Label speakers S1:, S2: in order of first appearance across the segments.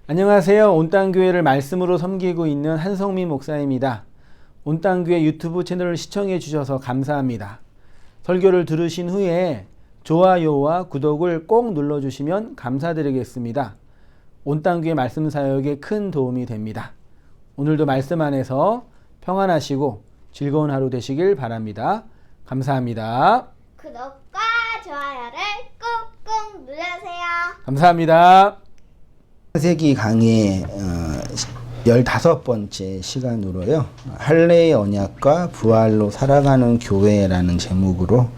S1: 안녕하세요. 온땅교회를 말씀으로 섬기고 있는 한성민 목사입니다. 온땅교회 유튜브 채널을 시청해 주셔서 감사합니다. 설교를 들으신 후에 좋아요와 구독을 꼭 눌러주시면 감사드리겠습니다. 온땅교회 말씀 사역에 큰 도움이 됩니다. 오늘도 말씀 안에서 평안하시고 즐거운 하루 되시길 바랍니다. 감사합니다.
S2: 구독과 좋아요를 꾹꾹 눌러주세요.
S1: 감사합니다.
S3: 창세기 강의 15번째 시간으로요. 할례의 언약과 부활로 살아가는 교회라는 제목으로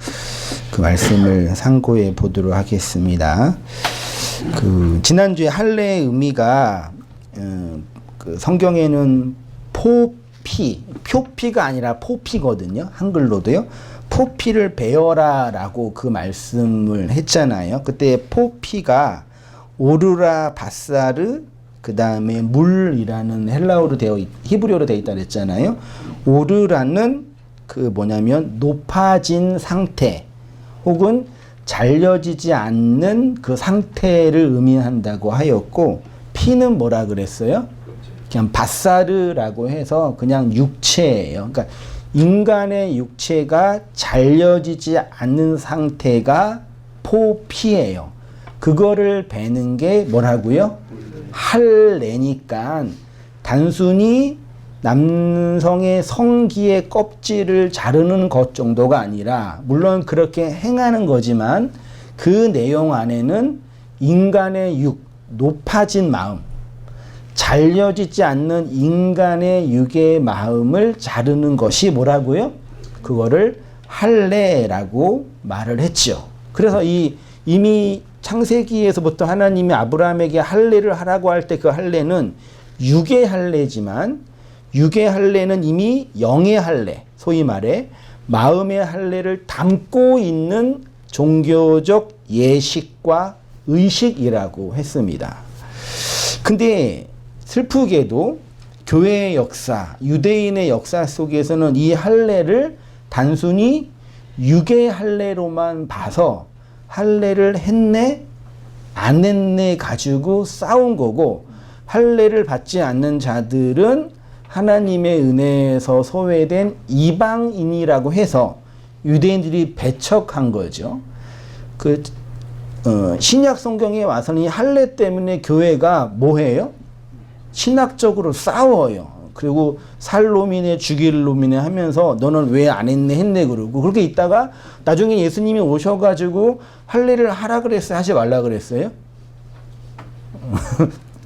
S3: 그 말씀을 상고해 보도록 하겠습니다. 지난주에 할례의 의미가 그 성경에는 표피가 아니라 포피거든요. 한글로도요. 포피를 베어라 라고 그 말씀을 했잖아요. 그때 포피가 오르라 바사르 그 다음에 물이라는 히브리어로 되어 있다 그랬잖아요. 오르라는 높아진 상태 혹은 잘려지지 않는 그 상태를 의미한다고 하였고, 피는 뭐라 그랬어요? 그냥 바사르라고 해서 그냥 육체예요. 그러니까 인간의 육체가 잘려지지 않는 상태가 포피예요. 그거를 베는 게 뭐라고요? 할례니까 단순히 남성의 성기의 껍질을 자르는 것 정도가 아니라, 물론 그렇게 행하는 거지만 그 내용 안에는 인간의 높아진 마음, 잘려지지 않는 인간의 육의 마음을 자르는 것이 뭐라고요? 그거를 할례라고 말을 했죠. 그래서 이미 창세기에서부터 하나님이 아브라함에게 할례를 하라고 할 때 그 할례는 육의 할례지만, 육의 할례는 이미 영의 할례, 소위 말해 마음의 할례를 담고 있는 종교적 예식과 의식이라고 했습니다. 근데 슬프게도 교회의 역사, 유대인의 역사 속에서는 이 할례를 단순히 육의 할례로만 봐서 할례를 했네 안 했네 가지고 싸운 거고, 할례를 받지 않는 자들은 하나님의 은혜에서 소외된 이방인이라고 해서 유대인들이 배척한 거죠. 신약 성경에 와서는 이 할례 때문에 교회가 뭐해요? 신학적으로 싸워요. 그리고 살 놈이네 죽일 놈이네 하면서 너는 왜 안 했네 했네 그러고, 그렇게 있다가 나중에 예수님이 오셔가지고 할례를 하라 그랬어요? 하지 말라 그랬어요?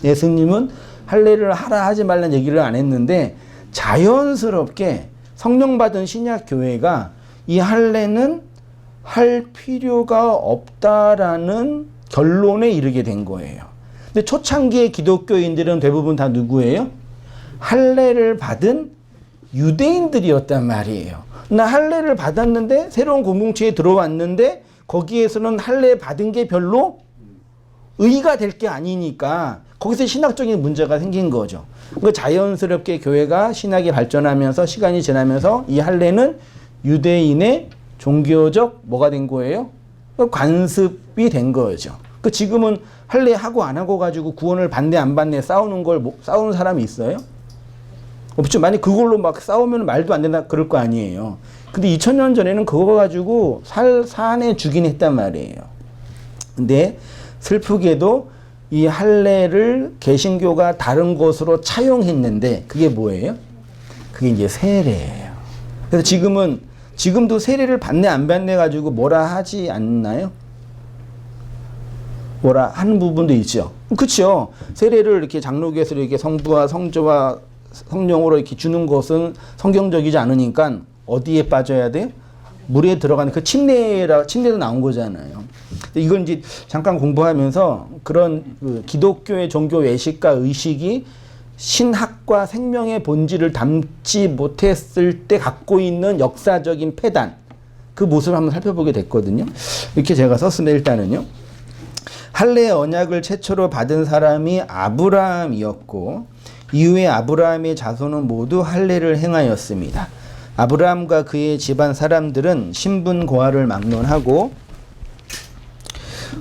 S3: 예수님은 할례를 하라 하지 말라는 얘기를 안 했는데, 자연스럽게 성령 받은 신약 교회가 이 할례는 할 필요가 없다라는 결론에 이르게 된 거예요. 근데 초창기의 기독교인들은 대부분 다 누구예요? 할례를 받은 유대인들이었단 말이에요. 나 할례를 받았는데 새로운 공동체에 들어왔는데 거기에서는 할례 받은 게 별로 의의가 될 게 아니니까 거기서 신학적인 문제가 생긴 거죠. 그러니까 자연스럽게 교회가 신학이 발전하면서 시간이 지나면서 이 할례는 유대인의 종교적 뭐가 된 거예요? 관습이 된 거죠. 지금은 할례 하고 안 하고 가지고 구원을 받네 안 받네 싸우는 사람이 있어요? 없죠. 만약 그걸로 막 싸우면 말도 안 된다 그럴 거 아니에요. 근데 2000년 전에는 그거 가지고 산에 주긴 했단 말이에요. 근데 슬프게도 이 할례를 개신교가 다른 것으로 차용했는데, 그게 뭐예요? 그게 이제 세례예요. 그래서 지금도 세례를 받네 안 받네 가지고 뭐라 하지 않나요? 뭐라 하는 부분도 있죠. 그렇죠. 세례를 이렇게 장로교에서 이렇게 성부와 성자와 성령으로 이렇게 주는 것은 성경적이지 않으니까 어디에 빠져야 돼요? 물에 들어가는 그 침례도 나온 거잖아요. 이건 이제 잠깐 공부하면서 그런 기독교의 종교 외식과 의식이 신학과 생명의 본질을 담지 못했을 때 갖고 있는 역사적인 폐단, 그 모습을 한번 살펴보게 됐거든요. 이렇게 제가 썼습니다. 일단은요. 할례의 언약을 최초로 받은 사람이 아브라함이었고, 이후에 아브라함의 자손은 모두 할례를 행하였습니다. 아브라함과 그의 집안 사람들은 신분 고하를 막론하고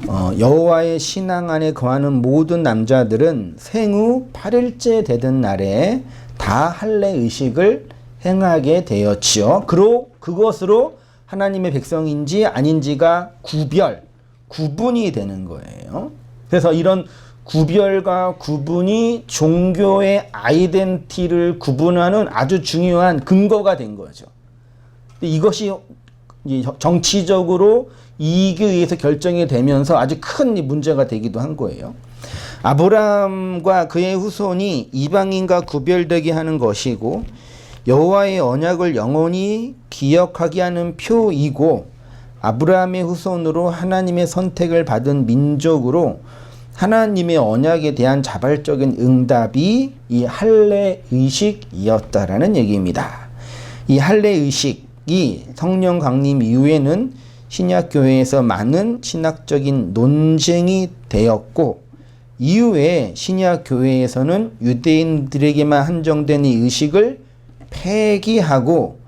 S3: 여호와의 신앙 안에 거하는 모든 남자들은 생후 8일째 되던 날에 다 할례 의식을 행하게 되었지요. 그것으로 하나님의 백성인지 아닌지가 구분이 되는 거예요. 그래서 이런 구별과 구분이 종교의 아이덴티티를 구분하는 아주 중요한 근거가 된 거죠. 이것이 정치적으로 이익에 의해서 결정이 되면서 아주 큰 문제가 되기도 한 거예요. 아브라함과 그의 후손이 이방인과 구별되게 하는 것이고 여호와의 언약을 영원히 기억하게 하는 표이고 아브라함의 후손으로 하나님의 선택을 받은 민족으로 하나님의 언약에 대한 자발적인 응답이 이 할례 의식이었다라는 얘기입니다. 이 할례 의식이 성령 강림 이후에는 신약 교회에서 많은 신학적인 논쟁이 되었고 이후에 신약 교회에서는 유대인들에게만 한정된 이 의식을 폐기하고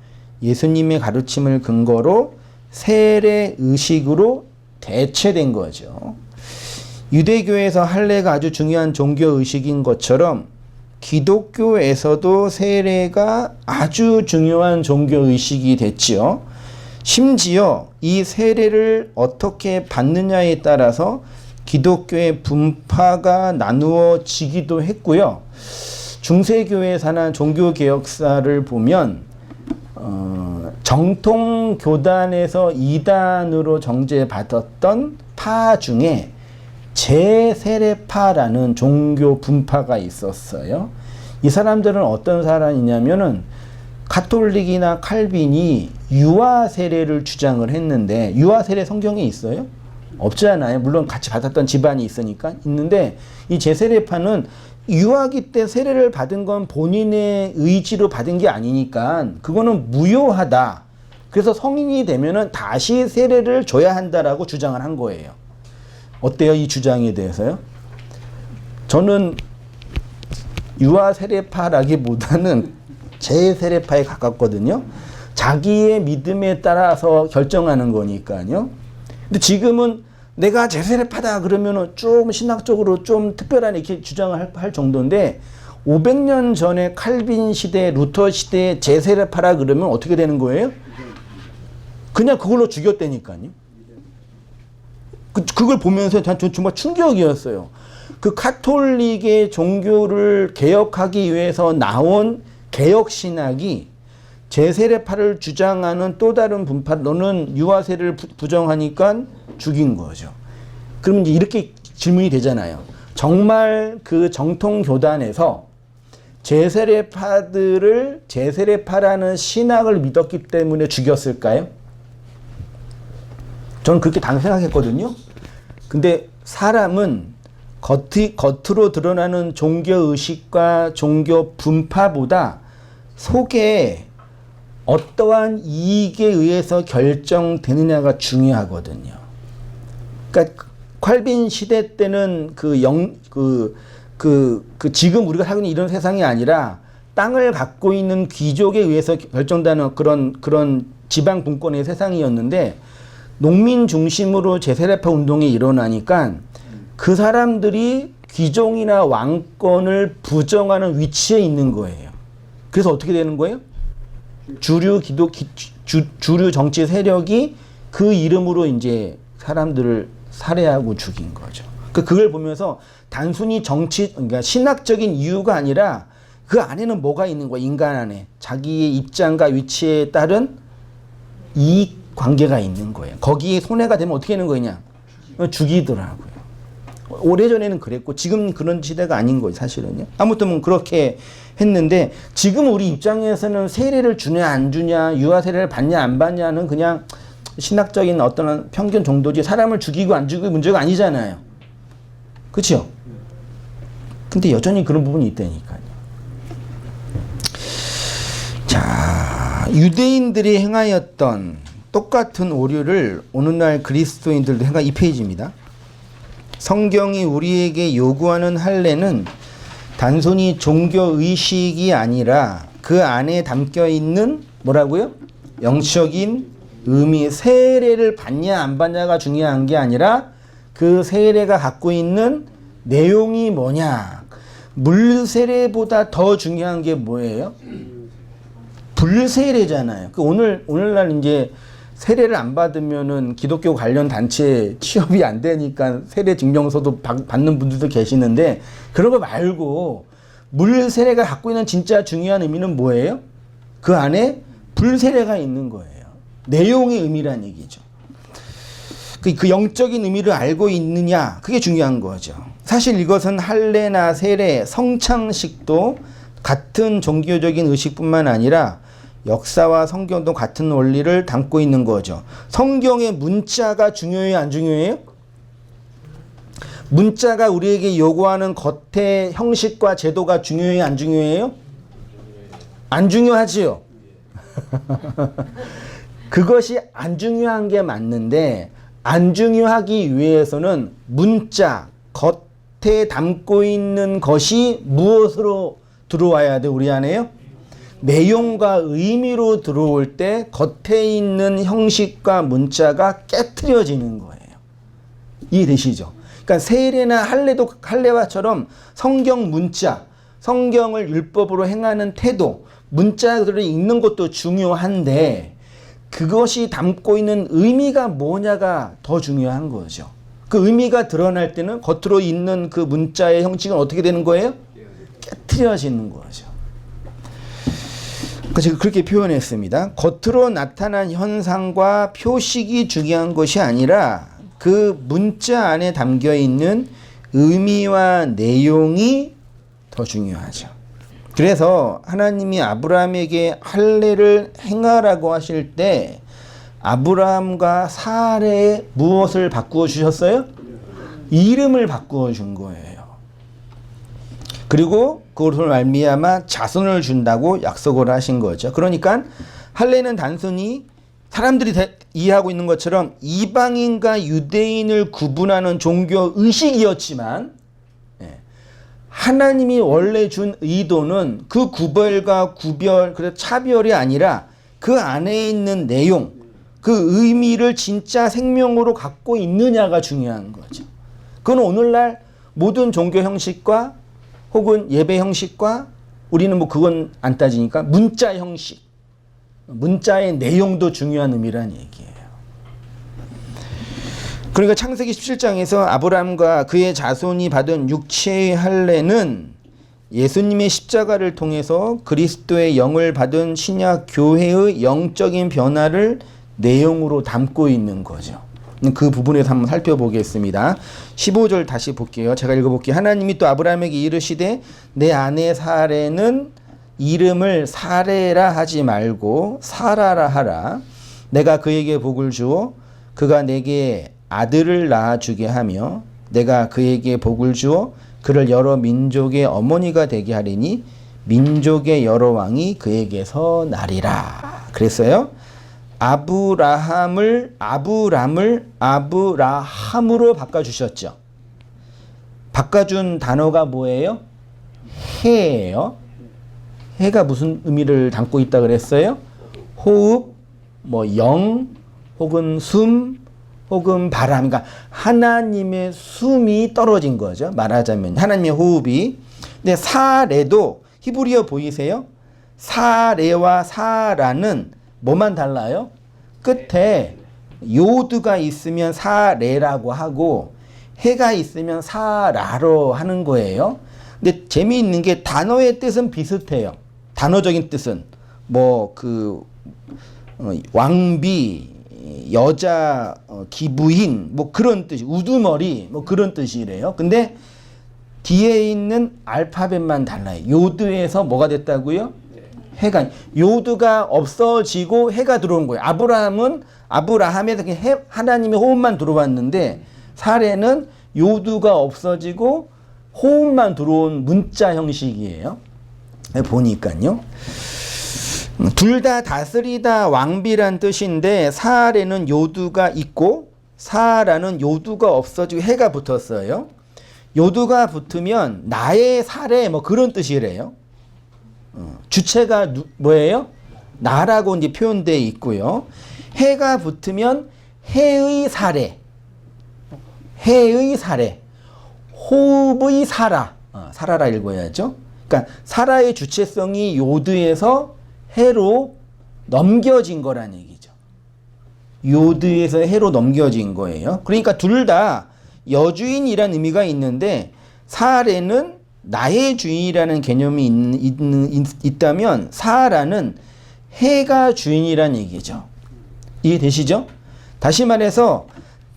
S3: 예수님의 가르침을 근거로 세례 의식으로 대체된 거죠. 유대교에서 할례가 아주 중요한 종교 의식인 것처럼 기독교에서도 세례가 아주 중요한 종교 의식이 됐지요. 심지어 이 세례를 어떻게 받느냐에 따라서 기독교의 분파가 나누어지기도 했고요. 중세교회 사나 종교개혁사를 보면 정통교단에서 이단으로 정죄받았던 파 중에 제세례파라는 종교 분파가 있었어요. 이 사람들은 어떤 사람이냐면은 가톨릭이나 칼빈이 유아 세례를 주장을 했는데 유아 세례 성경에 있어요? 없잖아요. 물론 같이 받았던 집안이 있으니까 있는데 이 제세례파는 유아기 때 세례를 받은 건 본인의 의지로 받은 게 아니니까 그거는 무효하다. 그래서 성인이 되면은 다시 세례를 줘야 한다라고 주장을 한 거예요. 어때요? 이 주장에 대해서요? 저는 유아 세례파라기보다는 제세례파에 가깝거든요. 자기의 믿음에 따라서 결정하는 거니까요. 근데 지금은 내가 제세례파다 그러면은 좀 신학적으로 좀 특별한 이렇게 주장을 할 정도인데 500년 전에 칼빈 시대, 루터 시대 제세례파라 그러면 어떻게 되는 거예요? 그냥 그걸로 죽였다니까요. 그걸 보면서 전 정말 충격이었어요. 그 카톨릭의 종교를 개혁하기 위해서 나온 개혁신학이 제세례파를 주장하는 또 다른 분파, 너는 유아세례를 부정하니까 죽인 거죠. 그러면 이제 이렇게 질문이 되잖아요. 정말 그 정통교단에서 제세례파들을 제세례파라는 신학을 믿었기 때문에 죽였을까요? 저는 그렇게 당연히 생각했거든요. 근데 사람은 겉으로 드러나는 종교의식과 종교 분파보다 속에 어떠한 이익에 의해서 결정되느냐가 중요하거든요. 그러니까 칼빈 시대 때는 지금 우리가 살고 있는 이런 세상이 아니라 땅을 갖고 있는 귀족에 의해서 결정되는 그런 지방 분권의 세상이었는데 농민 중심으로 제세례파 운동이 일어나니까 그 사람들이 귀종이나 왕권을 부정하는 위치에 있는 거예요. 그래서 어떻게 되는 거예요? 주류 정치 세력이 그 이름으로 이제 사람들을 살해하고 죽인 거죠. 그걸 보면서 단순히 그러니까 신학적인 이유가 아니라 그 안에는 뭐가 있는 거야, 인간 안에. 자기의 입장과 위치에 따른 이익 관계가 있는 거예요. 거기에 손해가 되면 어떻게 하는 거냐? 죽이더라고요. 오래전에는 그랬고 지금 그런 시대가 아닌 거예요, 사실은요. 아무튼 그렇게 했는데 지금 우리 입장에서는 세례를 주냐 안 주냐, 유아 세례를 받냐 안 받냐는 그냥 신학적인 어떤 편견 정도지 사람을 죽이고 안 죽이고 문제가 아니잖아요. 그렇죠? 근데 여전히 그런 부분이 있다니까요. 자, 유대인들이 행하였던 똑같은 오류를 오늘날 그리스도인들도 이 페이지입니다. 성경이 우리에게 요구하는 할례는 단순히 종교의식이 아니라 그 안에 담겨 있는 뭐라고요? 영적인 의미, 세례를 받냐 안 받냐가 중요한 게 아니라 그 세례가 갖고 있는 내용이 뭐냐? 물 세례보다 더 중요한 게 뭐예요? 불 세례잖아요. 오늘날 이제 세례를 안 받으면은 기독교 관련 단체 취업이 안 되니까 세례 증명서도 받는 분들도 계시는데, 그런 거 말고 물 세례가 갖고 있는 진짜 중요한 의미는 뭐예요? 그 안에 불 세례가 있는 거예요. 내용의 의미란 얘기죠. 그 영적인 의미를 알고 있느냐, 그게 중요한 거죠. 사실 이것은 할례나 세례, 성창식도 같은 종교적인 의식뿐만 아니라 역사와 성경도 같은 원리를 담고 있는 거죠. 성경의 문자가 중요해요, 안 중요해요? 문자가 우리에게 요구하는 겉의 형식과 제도가 중요해요, 안 중요해요? 안 중요하지요. 그것이 안 중요한 게 맞는데, 안 중요하기 위해서는 문자, 겉에 담고 있는 것이 무엇으로 들어와야 돼, 우리 안에요? 내용과 의미로 들어올 때 겉에 있는 형식과 문자가 깨트려지는 거예요. 이해되시죠? 그러니까 세례나 할례와처럼 성경 문자, 성경을 율법으로 행하는 태도, 문자들이 있는 것도 중요한데, 그것이 담고 있는 의미가 뭐냐가 더 중요한 거죠. 그 의미가 드러날 때는 겉으로 있는 그 문자의 형식은 어떻게 되는 거예요? 깨트려지는 거죠. 제가 그렇게 표현했습니다. 겉으로 나타난 현상과 표식이 중요한 것이 아니라 그 문자 안에 담겨 있는 의미와 내용이 더 중요하죠. 그래서 하나님이 아브라함에게 할례를 행하라고 하실 때 아브라함과 사라의 무엇을 바꾸어 주셨어요? 이름을 바꾸어 준 거예요. 그리고 그것을 말미암아 자손을 준다고 약속을 하신 거죠. 그러니까 할례는 단순히 사람들이 이해하고 있는 것처럼 이방인과 유대인을 구분하는 종교 의식이었지만, 하나님이 원래 준 의도는 그 구별과 그래서 차별이 아니라 그 안에 있는 내용, 그 의미를 진짜 생명으로 갖고 있느냐가 중요한 거죠. 그건 오늘날 모든 종교 형식과 혹은 예배 형식과 우리는 뭐 그건 안 따지니까 문자 형식, 문자의 내용도 중요한 의미란 얘기예요. 그러니까 창세기 17장에서 아브라함과 그의 자손이 받은 육체의 할례는 예수님의 십자가를 통해서 그리스도의 영을 받은 신약 교회의 영적인 변화를 내용으로 담고 있는 거죠. 그 부분에서 한번 살펴보겠습니다. 15절 다시 볼게요. 제가 읽어볼게요. 하나님이 또 아브라함에게 이르시되 내 아내 사레는 이름을 사레라 하지 말고 사라라 하라. 내가 그에게 복을 주어 그가 내게 아들을 낳아주게 하며 내가 그에게 복을 주어 그를 여러 민족의 어머니가 되게 하리니 민족의 여러 왕이 그에게서 나리라. 그랬어요. 아브라함을 아브라함으로 바꿔주셨죠. 바꿔준 단어가 뭐예요? 해예요. 해가 무슨 의미를 담고 있다 그랬어요? 호흡, 영, 혹은 숨, 혹은 바람. 그러니까 하나님의 숨이 떨어진 거죠. 말하자면 하나님의 호흡이. 근데 사레도 히브리어 보이세요? 사레와 사라는 뭐만 달라요? 끝에 요드가 있으면 사레라고 하고 해가 있으면 사라로 하는 거예요. 근데 재미있는 게 단어의 뜻은 비슷해요. 단어적인 뜻은 왕비, 여자, 기부인 그런 뜻이, 우두머리 그런 뜻이래요. 근데 뒤에 있는 알파벳만 달라요. 요드에서 뭐가 됐다고요? 해가, 요드가 없어지고 해가 들어온 거예요. 아브라함에서 하나님의 호흡만 들어왔는데 사레는 요드가 없어지고 호흡만 들어온 문자 형식이에요. 보니까요. 둘 다 다스리다, 왕비란 뜻인데 사레는 요두가 있고 사라는 요두가 없어지고 해가 붙었어요. 요두가 붙으면 나의 사례 그런 뜻이래요. 주체가 뭐예요? 나라고 이제 표현되어 있고요. 해가 붙으면 해의 사례, 해의 사례, 호흡의 사라, 사라라 읽어야죠. 그러니까 사라의 주체성이 요드에서 해로 넘겨진 거란 얘기죠. 요드에서 해로 넘겨진 거예요. 그러니까 둘 다 여주인이란 의미가 있는데 사례는 나의 주인이라는 개념이 있다면 사라는 해가 주인이란 얘기죠. 이해되시죠? 다시 말해서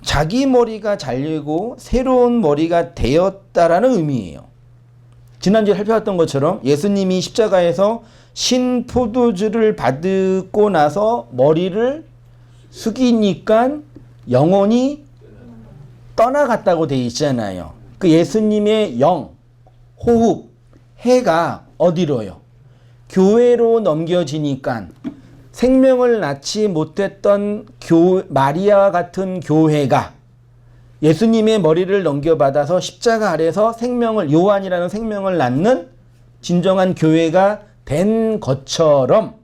S3: 자기 머리가 잘리고 새로운 머리가 되었다라는 의미예요. 지난주에 살펴봤던 것처럼 예수님이 십자가에서 신포도주를 받고 나서 머리를 숙이니까 영혼이 떠나갔다고 돼 있잖아요. 그 예수님의 영, 호흡, 해가 어디로요? 교회로 넘겨지니까 생명을 낳지 못했던 마리아와 같은 교회가 예수님의 머리를 넘겨받아서 십자가 아래서 요한이라는 생명을 낳는 진정한 교회가 된 것처럼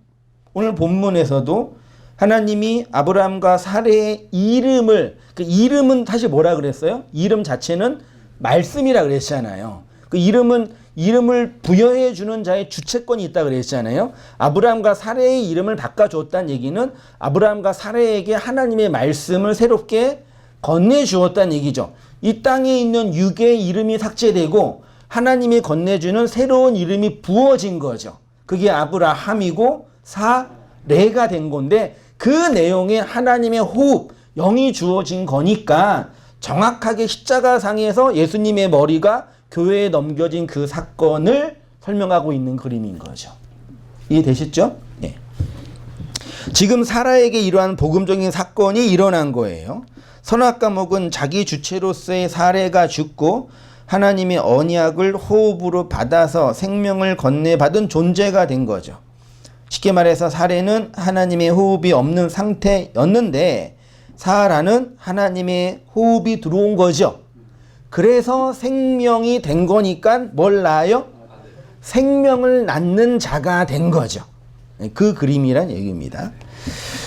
S3: 오늘 본문에서도 하나님이 아브라함과 사레의 이름을, 그 이름은 사실 뭐라 그랬어요? 이름 자체는 말씀이라 그랬잖아요. 그 이름을 부여해 주는 자의 주체권이 있다 그랬잖아요. 아브라함과 사레의 이름을 바꿔줬다는 얘기는 아브라함과 사레에게 하나님의 말씀을 새롭게 건네주었다는 얘기죠. 이 땅에 있는 육의 이름이 삭제되고 하나님이 건네주는 새로운 이름이 부어진 거죠. 그게 아브라함이고 사레가 된 건데 그 내용에 하나님의 호흡, 영이 주어진 거니까 정확하게 십자가상에서 예수님의 머리가 교회에 넘겨진 그 사건을 설명하고 있는 그림인 거죠. 이해되셨죠? 네. 지금 사라에게 이러한 복음적인 사건이 일어난 거예요. 선악과목은 자기 주체로서의 사례가 죽고 하나님의 언약을 호흡으로 받아서 생명을 건네받은 존재가 된 거죠. 쉽게 말해서 사례는 하나님의 호흡이 없는 상태였는데 사라는 하나님의 호흡이 들어온 거죠. 그래서 생명이 된 거니까 뭘 낳아요? 생명을 낳는 자가 된 거죠. 그 그림이란 얘기입니다.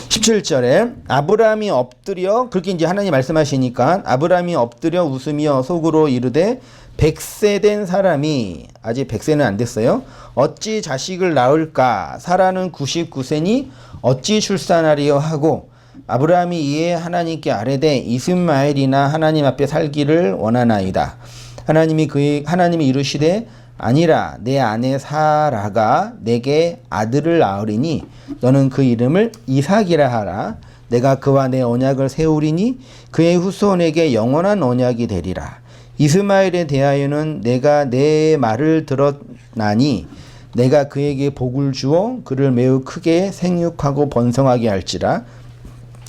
S3: 17절에 아브라함이 엎드려, 그렇게 이제 하나님 말씀하시니까 아브라함이 엎드려 웃으며 속으로 이르되 100세 된 사람이, 아직 100세는 안 됐어요, 어찌 자식을 낳을까? 사라는 99세니 어찌 출산하리요 하고 아브라함이 이에 하나님께 아뢰되 이스마엘이나 하나님 앞에 살기를 원하나이다. 하나님이 이르시되 아니라 내 아내 사라가 내게 아들을 낳으리니 너는 그 이름을 이삭이라 하라. 내가 그와 내 언약을 세우리니 그의 후손에게 영원한 언약이 되리라. 이스마엘에 대하여는 내가 내 말을 들었나니 내가 그에게 복을 주어 그를 매우 크게 생육하고 번성하게 할지라.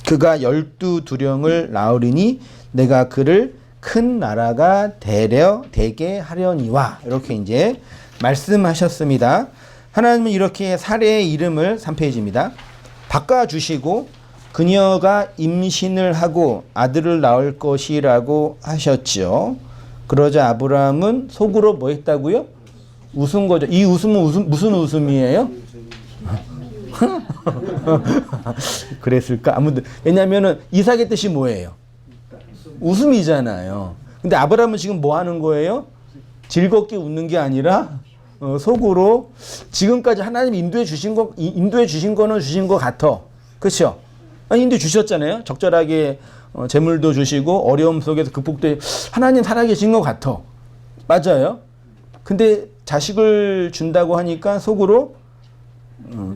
S3: 그가 12두령을 낳으리니 내가 그를 큰 나라가 되게 하려니와. 이렇게 이제 말씀하셨습니다. 하나님은 이렇게 사례의 이름을 3페이지입니다. 바꿔주시고 그녀가 임신을 하고 아들을 낳을 것이라고 하셨죠. 그러자 아브라함은 속으로 뭐 했다고요? 웃은 거죠. 이 웃음은 무슨 웃음이에요? 그랬을까? 아무튼 왜냐면은 이삭의 뜻이 뭐예요? 웃음이잖아요. 근데 아브라함은 지금 뭐 하는 거예요? 즐겁게 웃는 게 아니라 속으로 지금까지 하나님이 인도해 주신 거는 주신 것 같아. 그렇죠? 인도해 주셨잖아요. 적절하게 재물도 주시고 어려움 속에서 극복돼 하나님 살아계신 것 같아. 맞아요. 근데 자식을 준다고 하니까 속으로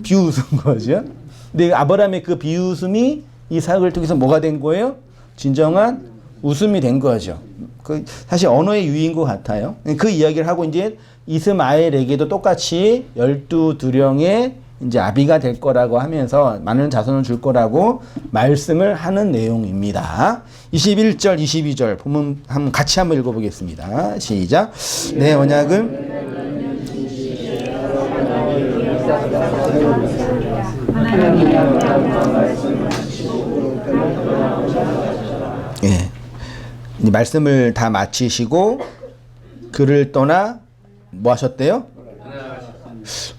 S3: 비웃은 거죠. 근데 아브라함의 그 비웃음이 이삭을 통해서 뭐가 된 거예요? 진정한 웃음이 된 거죠. 그 사실 언어의 유희인 것 같아요. 그 이야기를 하고 이제 이스마엘에게도 똑같이 12두령의 이제 아비가 될 거라고 하면서 많은 자손을 줄 거라고 말씀을 하는 내용입니다. 21절, 22절 보면 같이 한번 읽어보겠습니다. 시작. 내 언약을 예. 이 말씀을 다 마치시고 그를 떠나 뭐 하셨대요?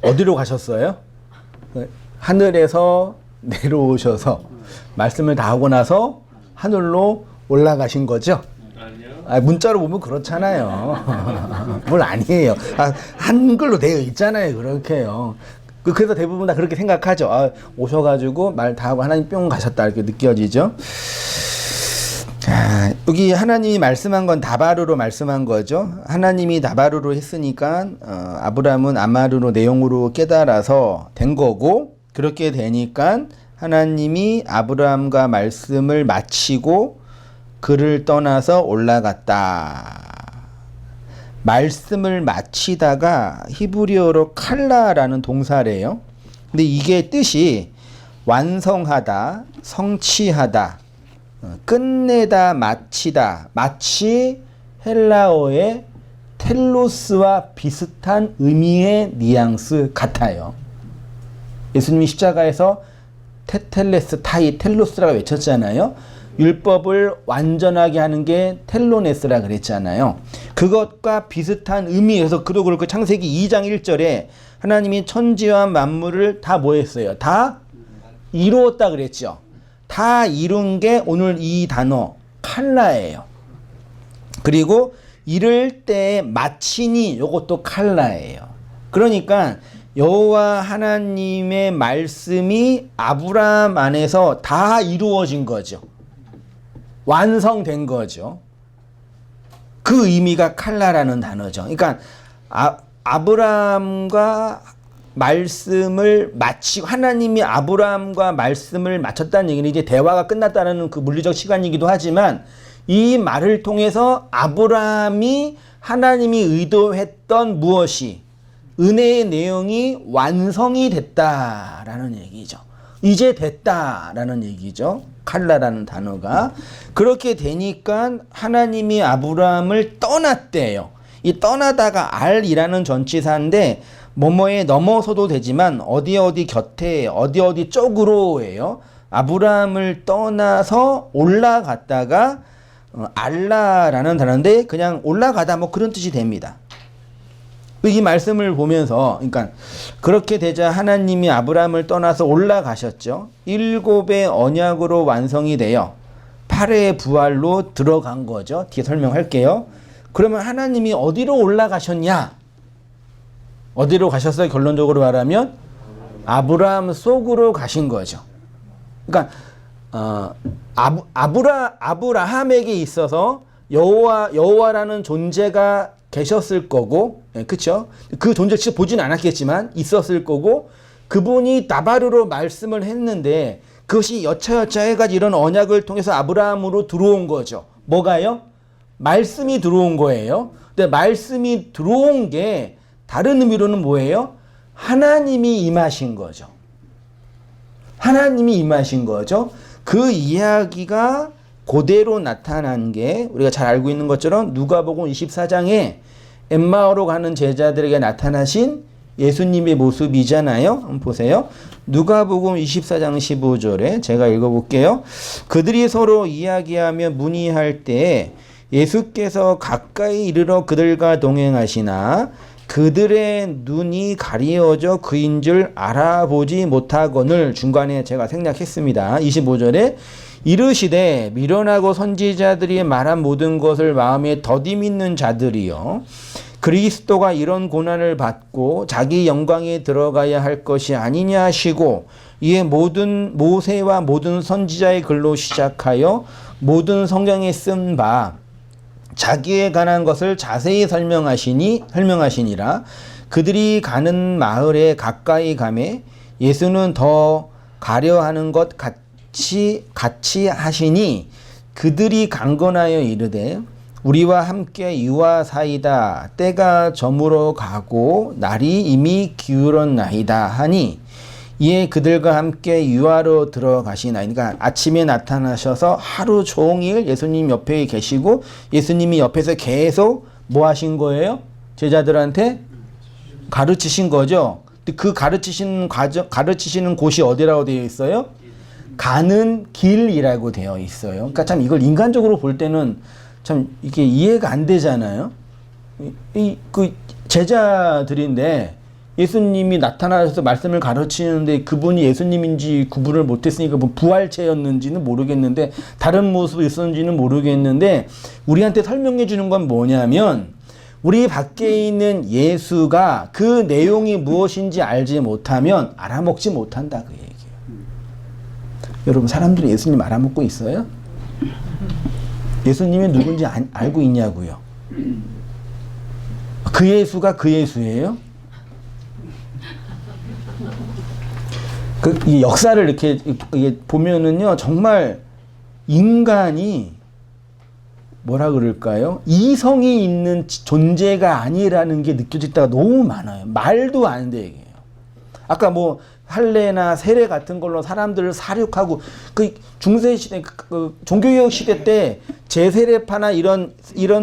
S3: 어디로 가셨어요? 하늘에서 내려오셔서 말씀을 다 하고 나서 하늘로 올라가신 거죠? 문자로 보면 그렇잖아요. 뭘 아니에요. 한글로 되어 있잖아요. 그렇게요. 그래서 대부분 다 그렇게 생각하죠. 오셔가지고 말 다 하고 하나님 뿅 가셨다 이렇게 느껴지죠. 자, 여기 하나님이 말씀한 건 다바르로 말씀한 거죠. 하나님이 다바르로 했으니까 아브라함은 아마르로 내용으로 깨달아서 된 거고, 그렇게 되니까 하나님이 아브라함과 말씀을 마치고 그를 떠나서 올라갔다. 말씀을 마치다가 히브리어로 칼라라는 동사래요. 근데 이게 뜻이 완성하다, 성취하다, 끝내다, 마치다, 마치 헬라어의 텔로스와 비슷한 의미의 뉘앙스 같아요. 예수님이 십자가에서 테텔레스 타이 텔로스라고 외쳤잖아요. 율법을 완전하게 하는 게 텔로네스라 그랬잖아요. 그것과 비슷한 의미에서 그렇고 창세기 2장 1절에 하나님이 천지와 만물을 다 뭐 했어요? 다 이루었다 그랬죠. 다 이룬 게 오늘 이 단어 칼라예요. 그리고 이럴 때 마치니 요것도 칼라예요. 그러니까 여호와 하나님의 말씀이 아브라함 안에서 다 이루어진 거죠. 완성된 거죠. 그 의미가 칼라라는 단어죠. 그러니까 아브라함과 말씀을 마치고, 하나님이 아브라함과 말씀을 마쳤다는 얘기는 이제 대화가 끝났다는 그 물리적 시간이기도 하지만, 이 말을 통해서 아브라함이 하나님이 의도했던 무엇이, 은혜의 내용이 완성이 됐다라는 얘기죠. 이제 됐다라는 얘기죠. 칼라라는 단어가. 그렇게 되니까 하나님이 아브라함을 떠났대요. 이 떠나다가 알이라는 전치사인데 뭐뭐에 넘어서도 되지만 어디 곁에 어디 쪽으로예요. 아브라함을 떠나서 올라갔다가 알라라는 단어인데 그냥 올라가다 뭐 그런 뜻이 됩니다. 이 말씀을 보면서, 그러니까 그렇게 되자 하나님이 아브라함을 떠나서 올라가셨죠. 7의 언약으로 완성이 되어 8의 부활로 들어간 거죠. 뒤에 설명할게요. 그러면 하나님이 어디로 올라가셨냐? 어디로 가셨어요? 결론적으로 말하면 아브라함 속으로 가신 거죠. 그러니까 아브라함에게 있어서 여호와라는 존재가 계셨을 거고, 그쵸? 그 존재를 직접 보진 않았겠지만 있었을 거고, 그분이 다바르로 말씀을 했는데 그것이 여차여차 해가지고 이런 언약을 통해서 아브라함으로 들어온 거죠. 뭐가요? 말씀이 들어온 거예요. 근데 말씀이 들어온 게 다른 의미로는 뭐예요? 하나님이 임하신 거죠. 하나님이 임하신 거죠. 그 이야기가 그대로 나타난 게 우리가 잘 알고 있는 것처럼 누가복음 24장에 엠마오로 가는 제자들에게 나타나신 예수님의 모습이잖아요. 한번 보세요. 누가복음 24장 15절에 제가 읽어볼게요. 그들이 서로 이야기하며 문의할 때 예수께서 가까이 이르러 그들과 동행하시나 그들의 눈이 가리어져 그인 줄 알아보지 못하거늘. 중간에 제가 생략했습니다. 25절에 이르시되 미련하고 선지자들이 말한 모든 것을 마음에 더디 믿는 자들이여, 그리스도가 이런 고난을 받고 자기 영광에 들어가야 할 것이 아니냐 하시고, 이에 모든 모세와 모든 선지자의 글로 시작하여 모든 성경에 쓴 바 자기에 관한 것을 자세히 설명하시니라. 그들이 가는 마을에 가까이 가매 예수는 더 가려 하는 것 같이 하시니 그들이 강건하여 이르되 우리와 함께 유하사이다. 때가 저물어 가고 날이 이미 기울었나이다 하니, 이에 그들과 함께 유하로 들어가시나이다. 그러니까 아침에 나타나셔서 하루 종일 예수님 옆에 계시고 예수님이 옆에서 계속 뭐 하신 거예요? 제자들한테 가르치신 거죠. 그 가르치시는 곳이 어디라고 되어 있어요? 가는 길이라고 되어 있어요. 그러니까 참 이걸 인간적으로 볼 때는 참 이게 이해가 안 되잖아요. 그 제자들인데 예수님이 나타나셔서 말씀을 가르치는데 그분이 예수님인지 구분을 못했으니까 뭐 부활체였는지는 모르겠는데 다른 모습이 있었는지는 모르겠는데 우리한테 설명해 주는 건 뭐냐면 우리 밖에 있는 예수가 그 내용이 무엇인지 알지 못하면 알아먹지 못한다 그 얘기예요. 여러분 사람들이 예수님 알아먹고 있어요? 예수님이 누군지 알고 있냐고요? 그 예수가 그 예수예요? 이 역사를 이렇게 보면은요, 정말 인간이 뭐라 그럴까요? 이성이 있는 존재가 아니라는 게 느껴질 때가 너무 많아요. 말도 안 되게. 아까 뭐 할례나 세례 같은 걸로 사람들을 사륙하고 그 중세 시대, 그 종교개혁 시대 때 제세례파나 이런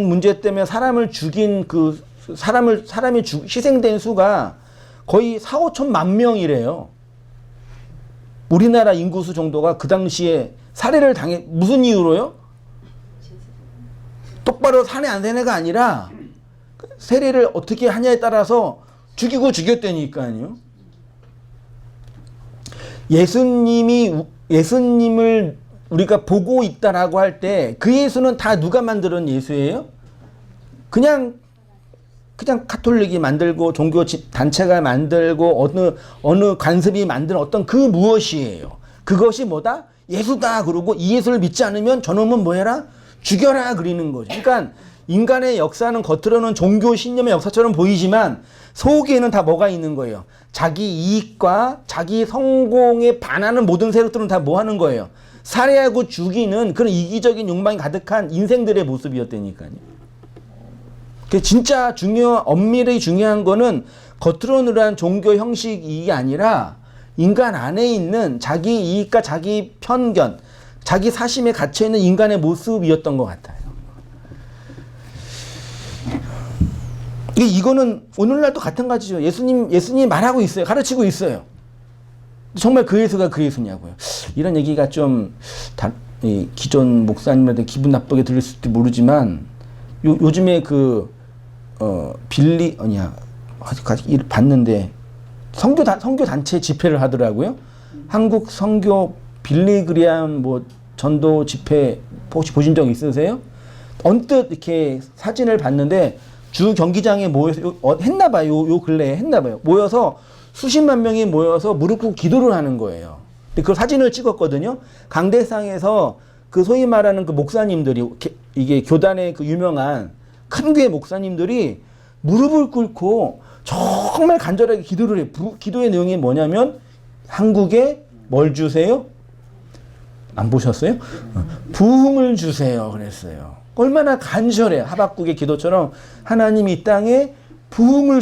S3: 문제 때문에 사람을 죽인 그 사람이 희생된 수가 거의 4, 5천만 명이래요. 우리나라 인구수 정도가 그 당시에 살해를 무슨 이유로요? 똑바로 사내 안 세뇌가 아니라 세례를 어떻게 하냐에 따라서 죽였다니까요. 예수님을 우리가 보고 있다라고 할 때 그 예수는 다 누가 만드는 예수예요? 그냥 카톨릭이 만들고 종교 단체가 만들고 어느 관습이 만든 어떤 그 무엇이에요. 그것이 뭐다? 예수다. 그러고 이 예수를 믿지 않으면 저놈은 뭐해라? 죽여라. 그리는 거죠. 그러니까 인간의 역사는 겉으로는 종교 신념의 역사처럼 보이지만 속에는 다 뭐가 있는 거예요. 자기 이익과 자기 성공에 반하는 모든 세력들은 다 뭐 하는 거예요. 살해하고 죽이는 그런 이기적인 욕망이 가득한 인생들의 모습이었다니까요. 진짜 엄밀히 중요한 거는 겉으로는 종교 형식이 아니라 인간 안에 있는 자기 이익과 자기 편견, 자기 사심에 갇혀있는 인간의 모습이었던 것 같아요. 이거는 오늘날도 같은 가지죠. 예수님이 말하고 있어요. 가르치고 있어요. 정말 그 예수가 그 예수냐고요. 이런 얘기가 좀 기존 목사님한테 기분 나쁘게 들렸을지 모르지만 요즘에 봤는데 선교 단체 집회를 하더라고요. 한국 선교 빌리그리암 전도 집회 혹시 보신 적 있으세요? 언뜻 이렇게 사진을 봤는데 주 경기장에 모여서 했나봐요. 요 근래에 했나봐요. 모여서 수십만 명이 모여서 무릎 꿇고 기도를 하는 거예요. 근데 그 사진을 찍었거든요. 강대상에서 그 소위 말하는 그 목사님들이 이게 교단의 그 유명한 큰 교회 목사님들이 무릎을 꿇고 정말 간절하게 기도를 해요. 기도의 내용이 뭐냐면 한국에 뭘 주세요? 안 보셨어요? 부흥을 주세요. 그랬어요. 얼마나 간절해요. 하박국의 기도처럼 하나님 이 땅에 부흥을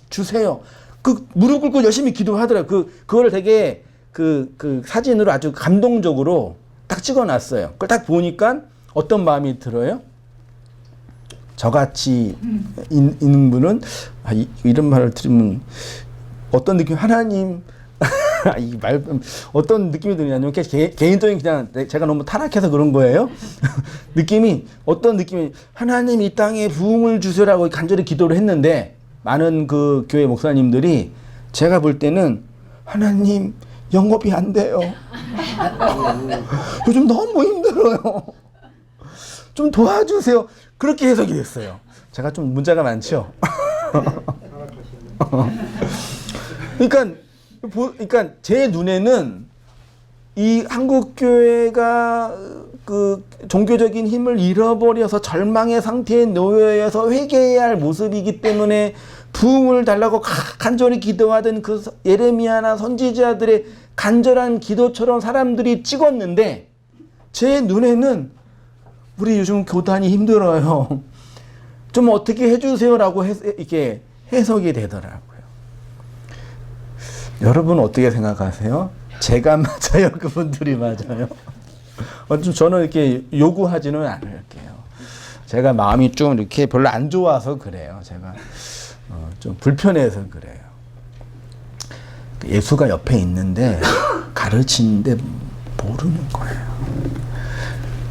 S3: 주세요. 그 무릎 꿇고 열심히 기도하더라고요. 그걸 되게 그 사진으로 아주 감동적으로 딱 찍어놨어요. 그걸 딱 보니까 어떤 마음이 들어요? 저같이 있는 분은 이런 말을 들으면 어떤 느낌? 하나님 이 말 어떤 느낌이 드냐면 개인적인 그냥 제가 너무 타락해서 그런 거예요. 느낌이 어떤 느낌이 하나님 이 땅에 부흥을 주세요라고 간절히 기도를 했는데 많은 그 교회 목사님들이 제가 볼 때는 하나님 영업이 안 돼요. 요즘 너무 힘들어요. 좀 도와주세요. 그렇게 해석이 됐어요. 제가 좀 문자가 많죠. 그러니까 제 눈에는 이 한국 교회가 그 종교적인 힘을 잃어버려서 절망의 상태에 놓여서 회개해야 할 모습이기 때문에 부흥을 달라고 간절히 기도하던 그 예레미야나 선지자들의 간절한 기도처럼 사람들이 찍었는데 제 눈에는 우리 요즘 교단이 힘들어요. 좀 어떻게 해주세요라고 이렇게 해석이 되더라고요. 여러분 어떻게 생각하세요? 제가 맞아요? 그분들이 맞아요? 저는 이렇게 요구하지는 않을게요. 제가 마음이 좀 이렇게 별로 안 좋아서 그래요. 제가 좀 불편해서 그래요. 예수가 옆에 있는데 가르치는데 모르는 거예요.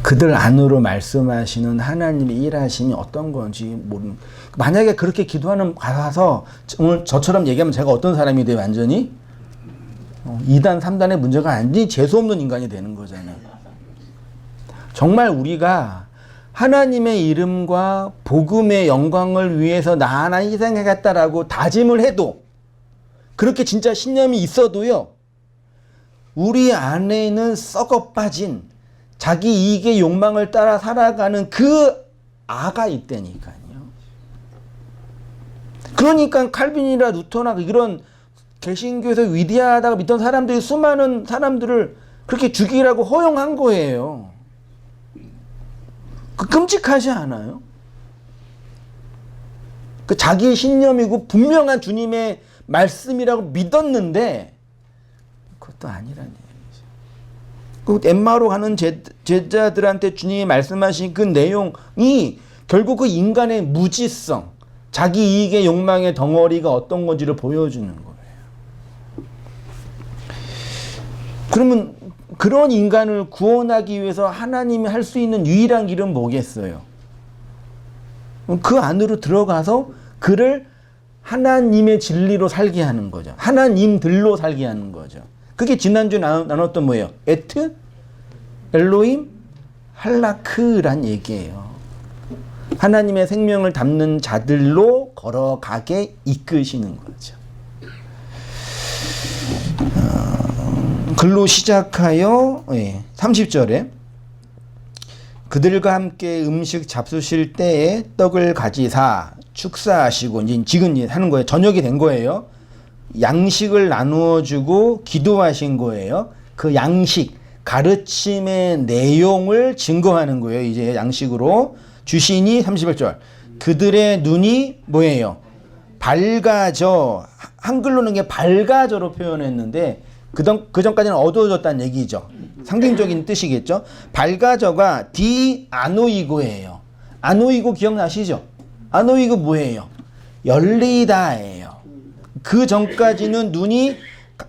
S3: 그들 안으로 말씀하시는 하나님의 일하심이 어떤 건지 모르는. 만약에 그렇게 기도하는 가서 오늘 저처럼 얘기하면 제가 어떤 사람이 돼요? 완전히 2단 3단의 문제가 아니지 재수없는 인간이 되는 거잖아요. 정말 우리가 하나님의 이름과 복음의 영광을 위해서 나 하나 희생하겠다라고 다짐을 해도, 그렇게 진짜 신념이 있어도요, 우리 안에는 썩어 빠진 자기 이익의 욕망을 따라 살아가는 그 아가 있다니까요. 그러니까 칼빈이나 루터나 이런 개신교에서 위대하다고 믿던 사람들이 수많은 사람들을 그렇게 죽이라고 허용한 거예요. 그 끔찍하지 않아요? 그 자기의 신념이고 분명한 주님의 말씀이라고 믿었는데 그것도 아니란 얘기죠. 그 엠마오로 가는 제자들한테 주님이 말씀하신 그 내용이 결국 그 인간의 무지성, 자기 이익의 욕망의 덩어리가 어떤 건지를 보여주는 거예요. 그러면 그런 인간을 구원하기 위해서 하나님이 할 수 있는 유일한 길은 뭐겠어요? 그 안으로 들어가서 그를 하나님의 진리로 살게 하는 거죠. 하나님들로 살게 하는 거죠. 그게 지난주에 나눴던 뭐예요? 에트, 엘로힘, 할라크란 얘기예요. 하나님의 생명을 담는 자들로 걸어가게 이끄시는 거죠. 글로 시작하여 30절에 그들과 함께 음식 잡수실 때에 떡을 가지사 축사하시고, 이제 지금 하는 거예요. 저녁이 된 거예요. 양식을 나누어 주고 기도하신 거예요. 그 양식, 가르침의 내용을 증거하는 거예요. 이제 양식으로 주시니 31절 그들의 눈이 뭐예요? 밝아져. 한글로는 게 밝아져로 표현했는데 그 전까지는 어두워졌다는 얘기죠. 상징적인 뜻이겠죠. 밝아져가 디아노이고예요. 아노이고 기억나시죠? 아노이고 뭐예요? 열리다예요. 그 전까지는 눈이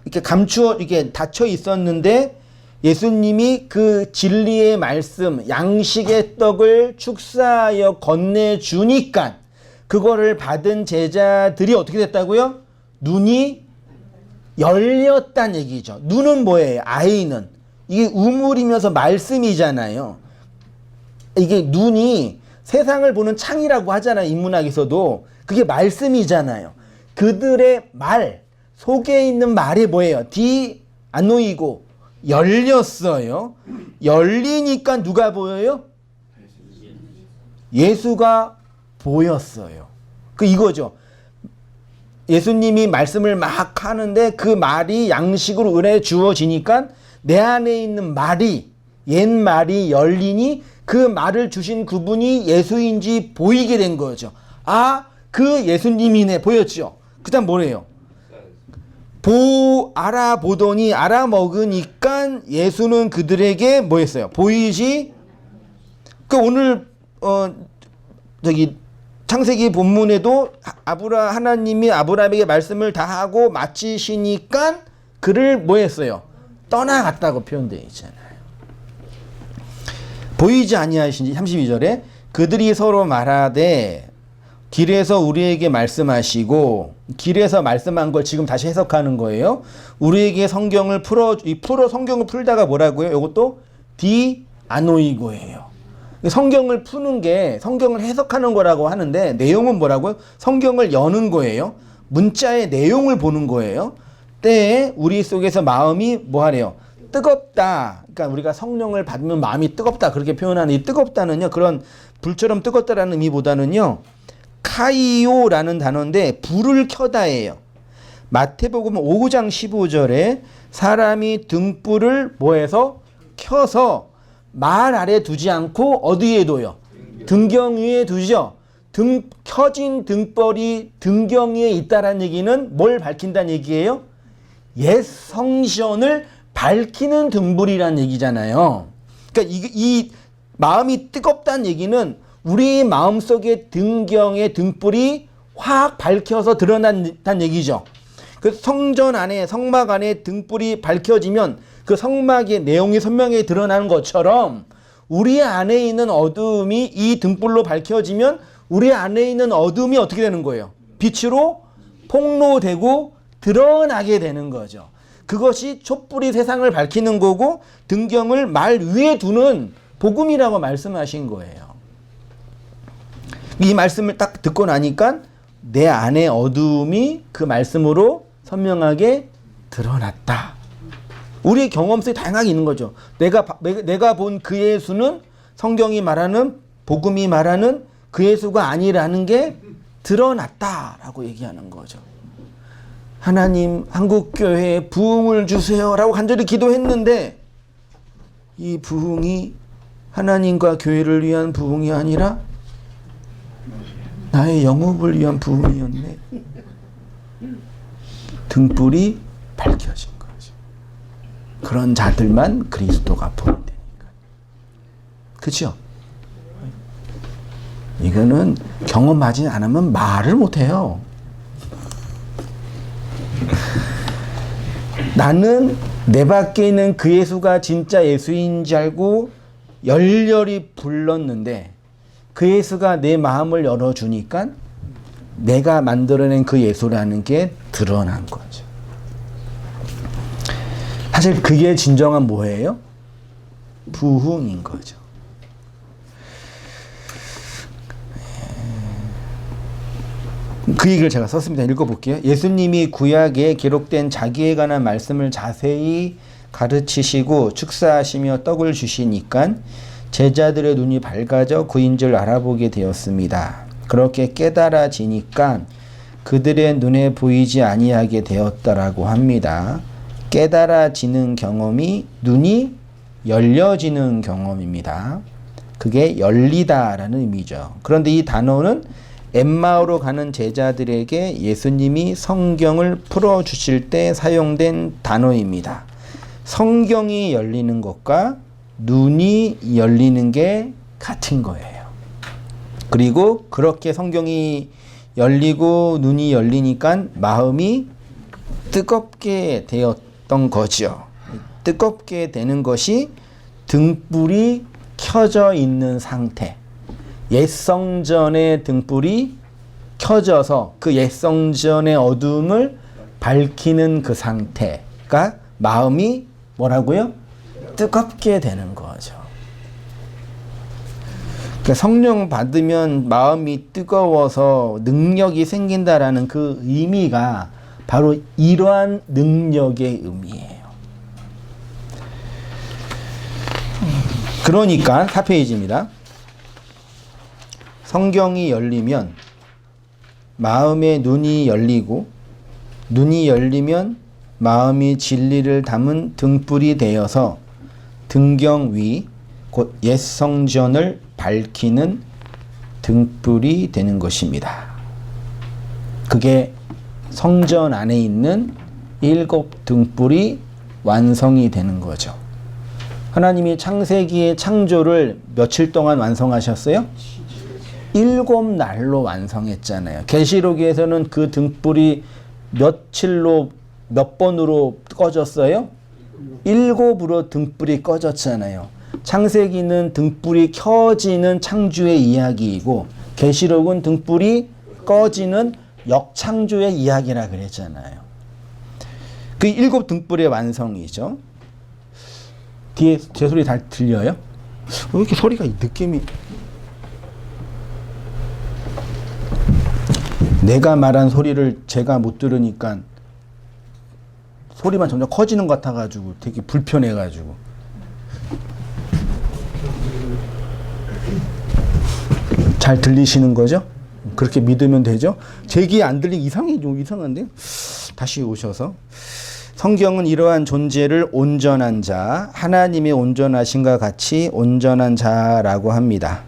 S3: 이렇게 감추어 이렇게 닫혀 있었는데 예수님이 그 진리의 말씀, 양식의 떡을 축사하여 건네주니까 그거를 받은 제자들이 어떻게 됐다고요? 눈이 열렸다는 얘기죠. 눈은 뭐예요? 아이는. 이게 우물이면서 말씀이잖아요. 이게 눈이 세상을 보는 창이라고 하잖아요. 인문학에서도. 그게 말씀이잖아요. 그들의 말, 속에 있는 말이 뭐예요? 디아노이고. 열렸어요. 열리니까 누가 보여요? 예수가 보였어요. 이거죠. 예수님이 말씀을 막 하는데 그 말이 양식으로 은혜 주어지니까 내 안에 있는 말이, 옛 말이 열리니 그 말을 주신 그분이 예수인지 보이게 된 거죠. 아, 그 예수님이네. 보였죠? 그 다음 뭐래요? 알아보더니 알아먹으니까 예수는 그들에게 뭐 했어요? 보이지? 오늘 창세기 본문에도 하나님이 아브라함에게 말씀을 다 하고 마치시니까 그를 뭐 했어요? 떠나갔다고 표현되어 있잖아요. 보이지 아니하신지 32절에 그들이 서로 말하되 길에서 우리에게 말씀하시고, 길에서 말씀한 걸 지금 다시 해석하는 거예요. 우리에게 성경을 성경을 풀다가 뭐라고요? 이것도 디아노이고예요. 성경을 푸는 게 성경을 해석하는 거라고 하는데 내용은 뭐라고요? 성경을 여는 거예요. 문자의 내용을 보는 거예요. 때에 우리 속에서 마음이 뭐 하래요? 뜨겁다. 그러니까 우리가 성령을 받으면 마음이 뜨겁다. 그렇게 표현하는 이 뜨겁다는요. 그런 불처럼 뜨겁다라는 의미보다는요. 카이오라는 단어인데 불을 켜다예요. 마태복음 5장 15절에 사람이 등불을 뭐해서 켜서 말 아래 두지 않고 어디에 둬요? 등경 위에 두죠. 켜진 등불이 등경 위에 있다는 얘기는 뭘 밝힌다는 얘기예요? 옛 성전을 밝히는 등불이란 얘기잖아요. 그러니까 이 마음이 뜨겁다는 얘기는 우리 마음속에 등경의 등불이 확 밝혀서 드러난다는 얘기죠. 그 성전 안에, 성막 안에 등불이 밝혀지면 그 성막의 내용이 선명하게 드러나는 것처럼 우리 안에 있는 어두움이 이 등불로 밝혀지면 우리 안에 있는 어두움이 어떻게 되는 거예요? 빛으로 폭로되고 드러나게 되는 거죠. 그것이 촛불이 세상을 밝히는 거고 등경을 말 위에 두는 복음이라고 말씀하신 거예요. 이 말씀을 딱 듣고 나니까 내 안에 어두움이 그 말씀으로 선명하게 드러났다. 우리의 경험 속에 다양하게 있는 거죠. 내가 본 그 예수는 성경이 말하는 복음이 말하는 그 예수가 아니라는 게 드러났다라고 얘기하는 거죠. 하나님 한국교회에 부흥을 주세요라고 간절히 기도했는데 이 부흥이 하나님과 교회를 위한 부흥이 아니라 나의 영업을 위한 부흥이었네. 등불이 밝혀진 거죠. 그런 자들만 그리스도가 보인다니까. 그렇죠? 이거는 경험하지 않으면 말을 못해요. 나는 내 밖에 있는 그 예수가 진짜 예수인 줄 알고 열렬히 불렀는데 그 예수가 내 마음을 열어주니까 내가 만들어낸 그 예수라는 게 드러난 거죠. 사실 그게 진정한 뭐예요? 부흥인 거죠. 그 얘기를 제가 썼습니다. 읽어볼게요. 예수님이 구약에 기록된 자기에 관한 말씀을 자세히 가르치시고 축사하시며 떡을 주시니까 제자들의 눈이 밝아져 그인 줄 알아보게 되었습니다. 그렇게 깨달아지니까 그들의 눈에 보이지 아니하게 되었다라고 합니다. 깨달아지는 경험이 눈이 열려지는 경험입니다. 그게 열리다라는 의미죠. 그런데 이 단어는 엠마오로 가는 제자들에게 예수님이 성경을 풀어주실 때 사용된 단어입니다. 성경이 열리는 것과 눈이 열리는 게 같은 거예요. 그리고 그렇게 성경이 열리고 눈이 열리니까 마음이 뜨겁게 되었던 거죠. 뜨겁게 되는 것이 등불이 켜져 있는 상태. 옛 성전의 등불이 켜져서 그 옛 성전의 어두움을 밝히는 그 상태가 마음이 뭐라고요? 뜨겁게 되는 거죠. 그러니까 성령 받으면 마음이 뜨거워서 능력이 생긴다라는 그 의미가 바로 이러한 능력의 의미예요. 그러니까 4페이지입니다. 성경이 열리면 마음의 눈이 열리고 눈이 열리면 마음이 진리를 담은 등불이 되어서 등경 위 곧 옛 성전을 밝히는 등불이 되는 것입니다. 그게 성전 안에 있는 7 등불이 완성이 되는 거죠. 하나님이 창세기의 창조를 며칠 동안 완성하셨어요? 7날로 완성했잖아요. 계시록에서는 그 등불이 며칠로 몇 번으로 꺼졌어요? 7으로 등불이 꺼졌잖아요. 창세기는 등불이 켜지는 창조의 이야기이고 계시록은 등불이 꺼지는 역창조의 이야기라 그랬잖아요. 그 7 등불의 완성이죠. 뒤에 제 소리 잘 들려요? 왜 이렇게 소리가 느낌이 내가 말한 소리를 제가 못 들으니까 소리만 점점 커지는 것 같아가지고 되게 불편해가지고 잘 들리시는 거죠? 그렇게 믿으면 되죠? 제 귀에 안 들리기 좀 이상한데? 다시 오셔서 성경은 이러한 존재를 온전한 자, 하나님의 온전하심과 같이 온전한 자라고 합니다.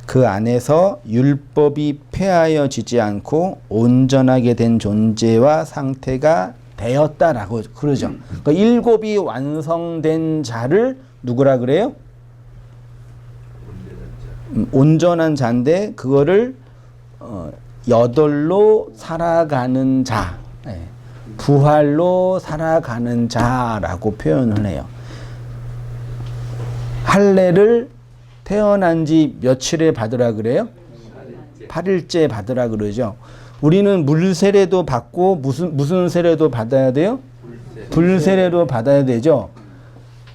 S3: 그 안에서 율법이 폐하여지지 않고 온전하게 된 존재와 상태가 되었다라고 그러죠. 그러니까 7이 완성된 자를 누구라 그래요? 온전한 자인데 그거를 8로 살아가는 자, 부활로 살아가는 자라고 표현을 해요. 할례를 태어난 지 며칠에 받으라 그래요? 8일째 받으라 그러죠. 우리는 물세례도 받고 무슨 세례도 받아야 돼요? 불세례도 받아야 되죠.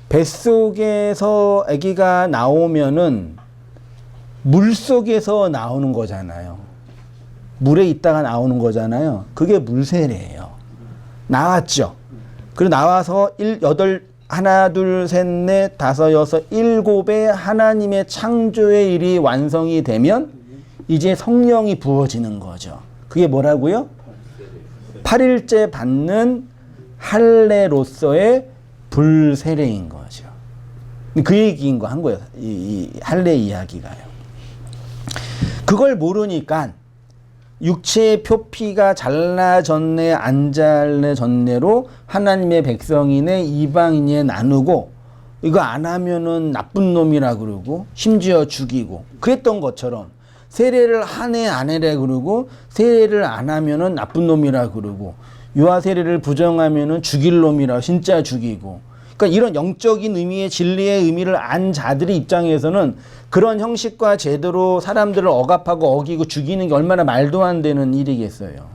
S3: 뱃속에서 아기가 나오면은 물 속에서 나오는 거잖아요. 물에 있다가 나오는 거잖아요. 그게 물세례예요. 나왔죠. 그리고 나와서 하나, 둘, 셋, 넷, 다섯, 여섯, 일곱의 하나님의 창조의 일이 완성이 되면 이제 성령이 부어지는 거죠. 그게 뭐라고요? 8일째 받는 할례로서의 불세례인 거죠. 그 얘기인 거 한 거예요. 이 할례 이야기가요. 그걸 모르니까 육체의 표피가 잘라졌네 안 잘라졌네로 하나님의 백성이네 이방인에 나누고 이거 안 하면은 나쁜 놈이라 그러고 심지어 죽이고 그랬던 것처럼 세례를 하네 안 해래 그러고 세례를 안 하면은 나쁜 놈이라 그러고 유아 세례를 부정하면은 죽일 놈이라 진짜 죽이고 그러니까 이런 영적인 의미의 진리의 의미를 안 자들의 입장에서는 그런 형식과 제도로 사람들을 억압하고 어기고 죽이는 게 얼마나 말도 안 되는 일이겠어요.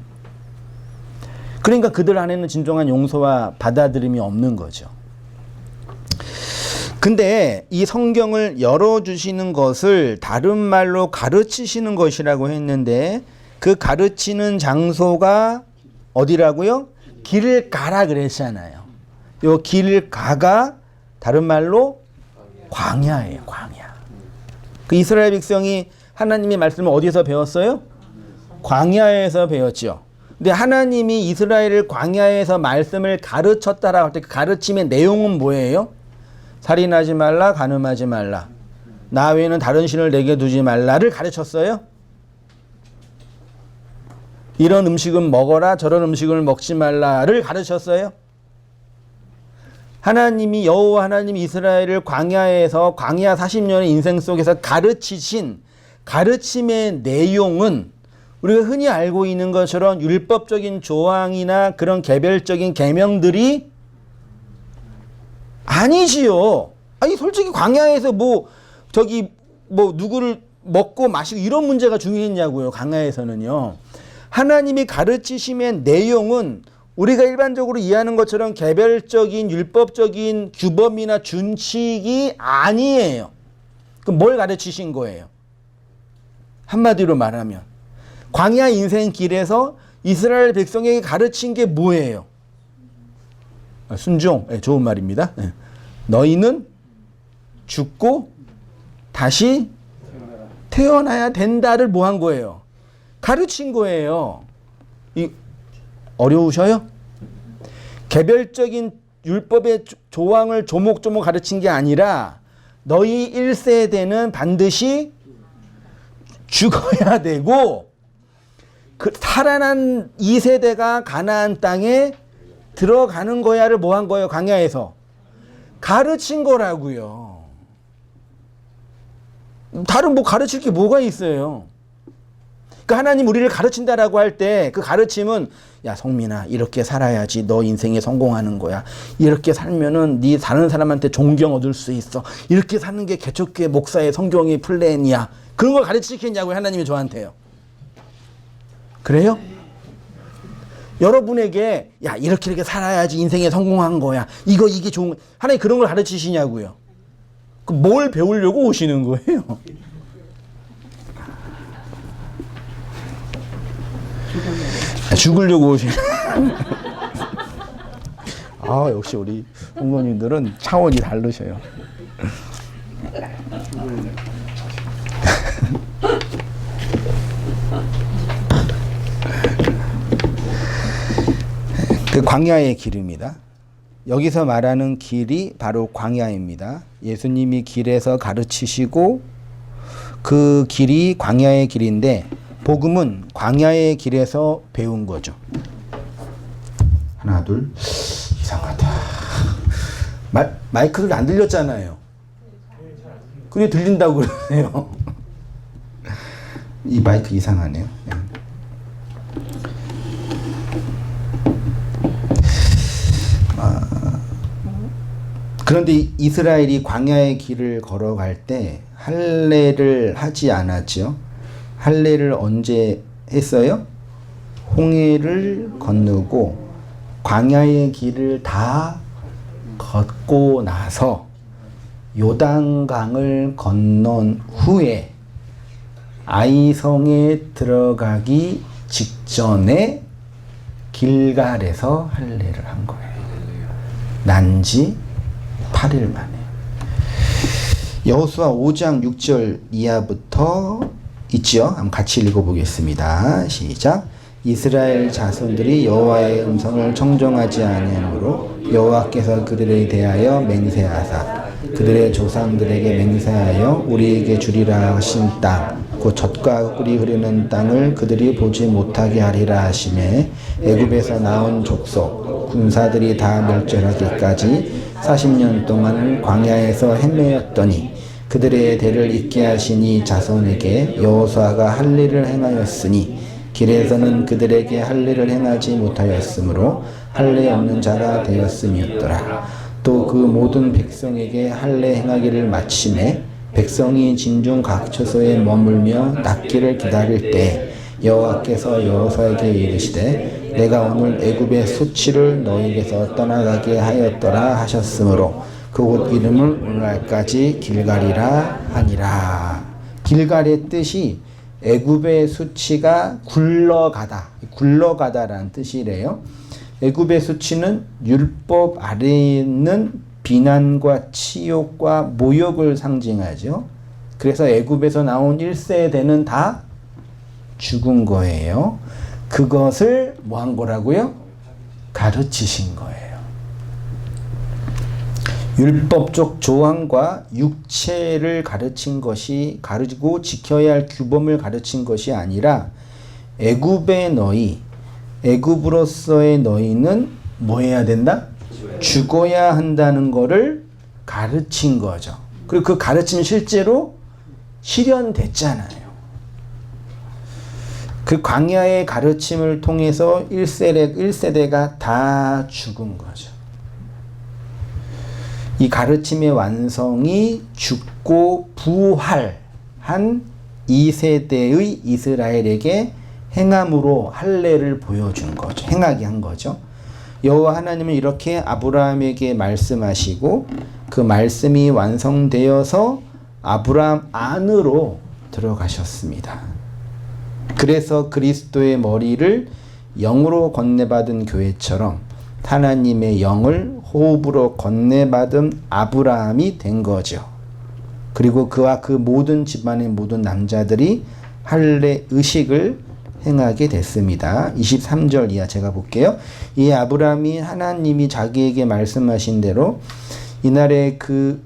S3: 그러니까 그들 안에는 진정한 용서와 받아들임이 없는 거죠. 근데 이 성경을 열어주시는 것을 다른 말로 가르치시는 것이라고 했는데 그 가르치는 장소가 어디라고요? 길을 가라 그랬잖아요. 요 길을 가가 다른 말로 광야예요. 광야. 그 이스라엘 백성이 하나님의 말씀을 어디서 배웠어요? 광야에서 배웠죠. 근데 하나님이 이스라엘을 광야에서 말씀을 가르쳤다라고 할 때 그 가르침의 내용은 뭐예요? 살인하지 말라, 간음하지 말라, 나 외에는 다른 신을 내게 두지 말라를 가르쳤어요. 이런 음식은 먹어라, 저런 음식을 먹지 말라를 가르쳤어요. 하나님이 여호와 하나님이 이스라엘을 광야에서 광야 40년의 인생 속에서 가르치신 가르침의 내용은 우리가 흔히 알고 있는 것처럼 율법적인 조항이나 그런 개별적인 계명들이 아니지요. 아니 솔직히 광야에서 누구를 먹고 마시고 이런 문제가 중요했냐고요. 광야에서는요. 하나님이 가르치심의 내용은 우리가 일반적으로 이해하는 것처럼 개별적인 율법적인 규범이나 준칙이 아니에요. 그럼 뭘 가르치신 거예요? 한마디로 말하면 광야 인생 길에서 이스라엘 백성에게 가르친 게 뭐예요? 순종. 네, 좋은 말입니다. 네. 너희는 죽고 다시 태어나야 된다를 뭐 한 거예요? 가르친 거예요. 어려우셔요? 개별적인 율법의 조항을 조목조목 가르친 게 아니라 너희 1세대는 반드시 죽어야 되고 그 살아난 2세대가 가나안 땅에 들어가는 거야를 뭐 한 거예요? 광야에서 가르친 거라고요. 다른 뭐 가르칠 게 뭐가 있어요? 그러니까 하나님 우리를 가르친다라고 할 때 그 가르침은 야 성민아 이렇게 살아야지 너 인생에 성공하는 거야. 이렇게 살면은 네 다른 사람한테 존경 얻을 수 있어. 이렇게 사는 게 개척교회 목사의 성경의 플랜이야. 그런 걸 가르치겠냐고요 하나님이 저한테요. 그래요? 여러분에게 야 이렇게 살아야지 인생에 성공한 거야. 이게 좋은 하나님 그런 걸 가르치시냐고요. 뭘 배우려고 오시는 거예요? 죽으려고 오시는. 아 역시 우리 부모님들은 차원이 다르셔요. 그 광야의 길입니다. 여기서 말하는 길이 바로 광야입니다. 예수님이 길에서 가르치시고 그 길이 광야의 길인데 복음은 광야의 길에서 배운 거죠. 하나 둘 이상하다. 마이크를 안 들렸잖아요. 그게 들린다고 그러네요. 이 마이크 이상하네요. 그런데 이스라엘이 광야의 길을 걸어갈 때 할례를 하지 않았죠. 할례를 언제 했어요? 홍해를 건너고 광야의 길을 다 걷고 나서 요단강을 건넌 후에 아이성에 들어가기 직전에 길갈에서 할례를 한 거예요. 난지 8일 만에. 여호수아 5장 6절 이하부터 있죠. 한번 같이 읽어보겠습니다. 시작. 이스라엘 자손들이 여호와의 음성을 청종하지 아니하므로 여호와께서 그들에 대하여 맹세하사 그들의 조상들에게 맹세하여 우리에게 주리라 하신 땅 곧 젖과 꿀이 흐르는 땅을 그들이 보지 못하게 하리라 하시매 애굽에서 나온 족속 군사들이 다 멸절하기까지 40년 동안 광야에서 헤매었더니 그들의 대를 잇게 하시니 자손에게 여호수아가 할례를 행하였으니 길에서는 그들에게 할례를 행하지 못하였으므로 할례 없는 자가 되었음이었더라. 또 그 모든 백성에게 할례 행하기를 마치매 백성이 진중 각 처소에 머물며 낫기를 기다릴 때 여호와께서 여호수아에게 이르시되 내가 오늘 애굽의 수치를 너희에게서 떠나가게 하였더라 하셨으므로 그곳 이름을 오늘날까지 길갈이라 하니라. 길갈의 뜻이 애굽의 수치가 굴러가다라는 뜻이래요. 애굽의 수치는 율법 아래에 있는 비난과 치욕과 모욕을 상징하죠. 그래서 애굽에서 나온 1세대는 다 죽은 거예요. 그것을 뭐 한 거라고요? 가르치신 거예요. 율법적 조항과 육체를 가르치고 지켜야 할 규범을 가르친 것이 아니라 애굽의 너희, 애굽으로서의 너희는 뭐 해야 된다? 죽어야 한다는 거를 가르친 거죠. 그리고 그 가르침이 실제로 실현됐잖아요. 그 광야의 가르침을 통해서 1세대가 다 죽은 거죠. 이 가르침의 완성이 죽고 부활한 2세대의 이스라엘에게 행함으로 할례를 보여준 거죠. 행하게 한 거죠. 여호와 하나님은 이렇게 아브라함에게 말씀하시고 그 말씀이 완성되어서 아브라함 안으로 들어가셨습니다. 그래서 그리스도의 머리를 영으로 건네받은 교회처럼 하나님의 영을 호흡으로 건네받은 아브라함이 된 거죠. 그리고 그와 그 모든 집안의 모든 남자들이 할례 의식을 행하게 됐습니다. 23절 이하 제가 볼게요. 이 아브라함이 하나님이 자기에게 말씀하신 대로 이날에 그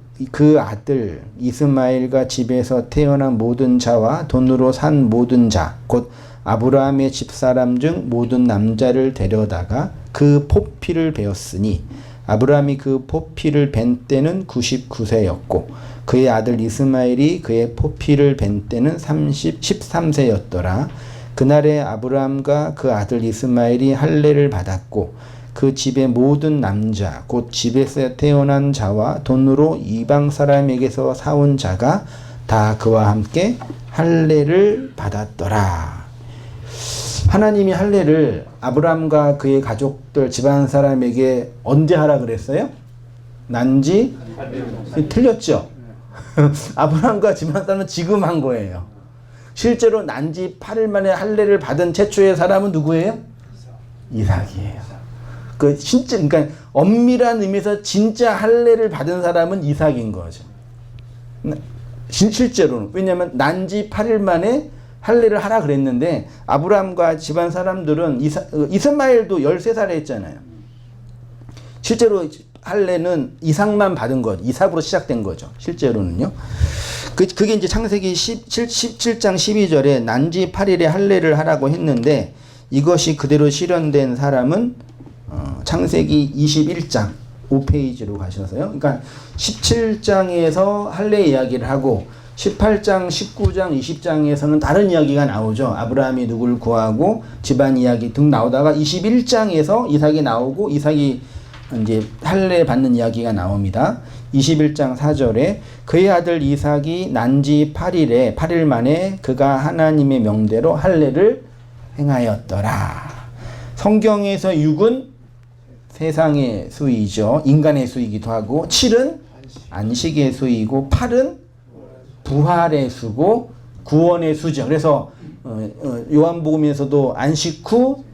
S3: 아들 이스마엘과 집에서 태어난 모든 자와 돈으로 산 모든 자, 곧 아브라함의 집사람 중 모든 남자를 데려다가 그 포피를 베었으니 아브라함이 그 포피를 벤 때는 99세였고 그의 아들 이스마엘이 그의 포피를 벤 때는 13세였더라. 그날에 아브라함과 그 아들 이스마엘이 할례를 받았고 그 집의 모든 남자 곧 집에서 태어난 자와 돈으로 이방 사람에게서 사온 자가 다 그와 함께 할례를 받았더라. 하나님이 할례를 아브라함과 그의 가족들 집안 사람에게 언제 하라 그랬어요? 난지 틀렸죠. 아브라함과 집안 사람은 지금 한 거예요. 실제로 난지 8일 만에 할례를 받은 최초의 사람은 누구예요? 이삭이에요. 그러니까 엄밀한 의미에서 진짜 할례를 받은 사람은 이삭인 거죠. 실제로는. 왜냐하면 난지 8일 만에 할례를 하라 그랬는데 아브라함과 집안 사람들은 이스마엘도 13살에 했잖아요. 실제로 할례는 이삭만 받은 것, 이삭으로 시작된 거죠. 실제로는요. 그게 이제 창세기 17장 12절에 난지 8일에 할례를 하라고 했는데 이것이 그대로 실현된 사람은 창세기 21장 5페이지로 가셔서요. 그러니까 17장에서 할례 이야기를 하고 18장, 19장, 20장에서는 다른 이야기가 나오죠. 아브라함이 누굴 구하고 집안 이야기 등 나오다가 21장에서 이삭이 나오고 이삭이 이제 할례 받는 이야기가 나옵니다. 21장 4절에 그의 아들 이삭이 난 지 8일에 8일 만에 그가 하나님의 명대로 할례를 행하였더라. 성경에서 6은 세상의 수이죠. 인간의 수이기도 하고 7은 안식의 수이고 8은 부활의 수고 구원의 수죠. 그래서 요한복음에서도 안식 후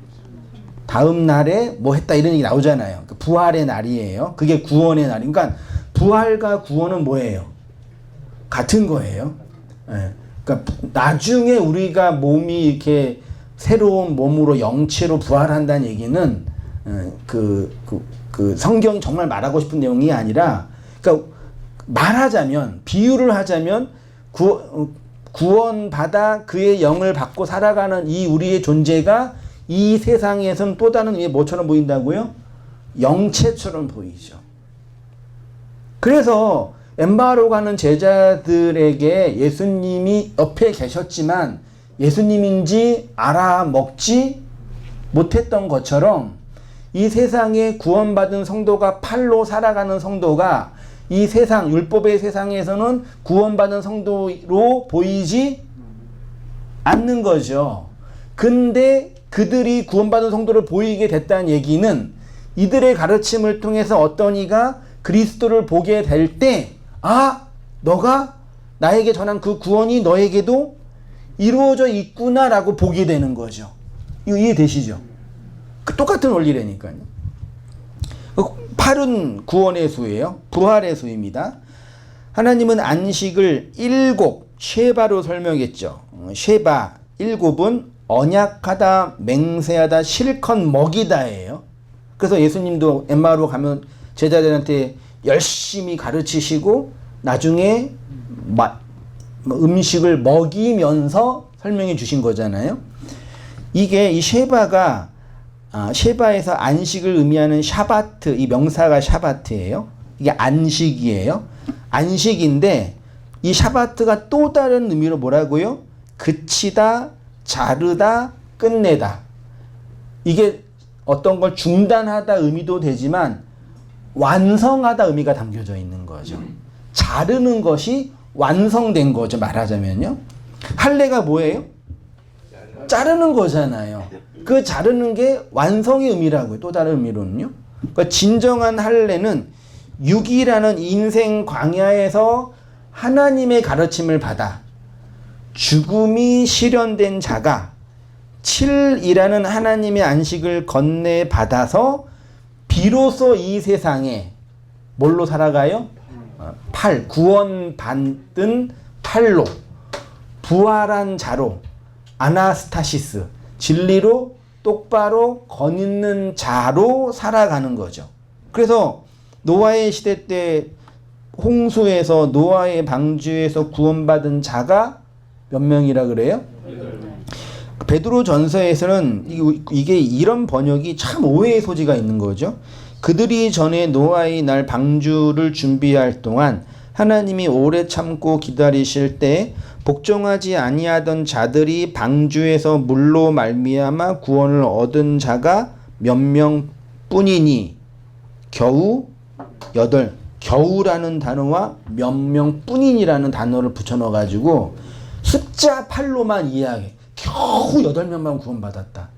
S3: 다음 날에 뭐 했다 이런 얘기 나오잖아요. 부활의 날이에요. 그게 구원의 날. 그러니까 부활과 구원은 뭐예요? 같은 거예요. 그러니까 나중에 우리가 몸이 이렇게 새로운 몸으로 영체로 부활한다는 얘기는 그 성경이 정말 말하고 싶은 내용이 아니라, 그러니까 말하자면 비유를 하자면 구원받아 그의 영을 받고 살아가는 이 우리의 존재가 이 세상에서는 또 다른 의미의 뭐처럼 보인다고요? 영체처럼 보이죠. 그래서 엠마오로 가는 제자들에게 예수님이 옆에 계셨지만 예수님인지 알아먹지 못했던 것처럼 이 세상에 구원받은 성도가 팔로 살아가는 성도가 이 세상, 율법의 세상에서는 구원받은 성도로 보이지 않는 거죠. 근데 그들이 구원받은 성도를 보이게 됐다는 얘기는 이들의 가르침을 통해서 어떤 이가 그리스도를 보게 될 때, 아, 너가 나에게 전한 그 구원이 너에게도 이루어져 있구나라고 보게 되는 거죠. 이거 이해되시죠? 똑같은 원리라니까요. 8은 구원의 수예요. 부활의 수입니다. 하나님은 안식을 7, 쉐바로 설명했죠. 쉐바, 7은 언약하다, 맹세하다, 실컷 먹이다예요. 그래서 예수님도 엠마오로 가면 제자들한테 열심히 가르치시고 나중에 음식을 먹이면서 설명해 주신 거잖아요. 이게 이 쉐바가 쉐바에서 안식을 의미하는 샤바트, 이 명사가 샤바트예요. 이게 안식이에요. 안식인데 이 샤바트가 또 다른 의미로 뭐라고요? 그치다, 자르다, 끝내다. 이게 어떤 걸 중단하다 의미도 되지만 완성하다 의미가 담겨져 있는 거죠. 자르는 것이 완성된 거죠. 말하자면요. 할례가 뭐예요? 자르는 거잖아요. 그 자르는 게 완성의 의미라고요. 또 다른 의미로는요. 그러니까 진정한 할례는 6이라는 인생 광야에서 하나님의 가르침을 받아 죽음이 실현된 자가 7이라는 하나님의 안식을 건네 받아서 비로소 이 세상에 뭘로 살아가요? 8, 구원받은 8로 부활한 자로 아나스타시스, 진리로 똑바로 거있는 자로 살아가는 거죠. 그래서 노아의 시대 때 홍수에서 노아의 방주에서 구원받은 자가 몇 명이라 그래요? 베드로 전서에서는 이게 이런 번역이 참 오해의 소지가 있는 거죠. 그들이 전에 노아의 날 방주를 준비할 동안 하나님이 오래 참고 기다리실 때 복종하지 아니하던 자들이 방주에서 물로 말미암아 구원을 얻은 자가 몇 명뿐이니 겨우 8, 겨우라는 단어와 몇 명뿐이니라는 단어를 붙여넣어 가지고 숫자 8로만 이해하게 겨우 8명만 구원받았다.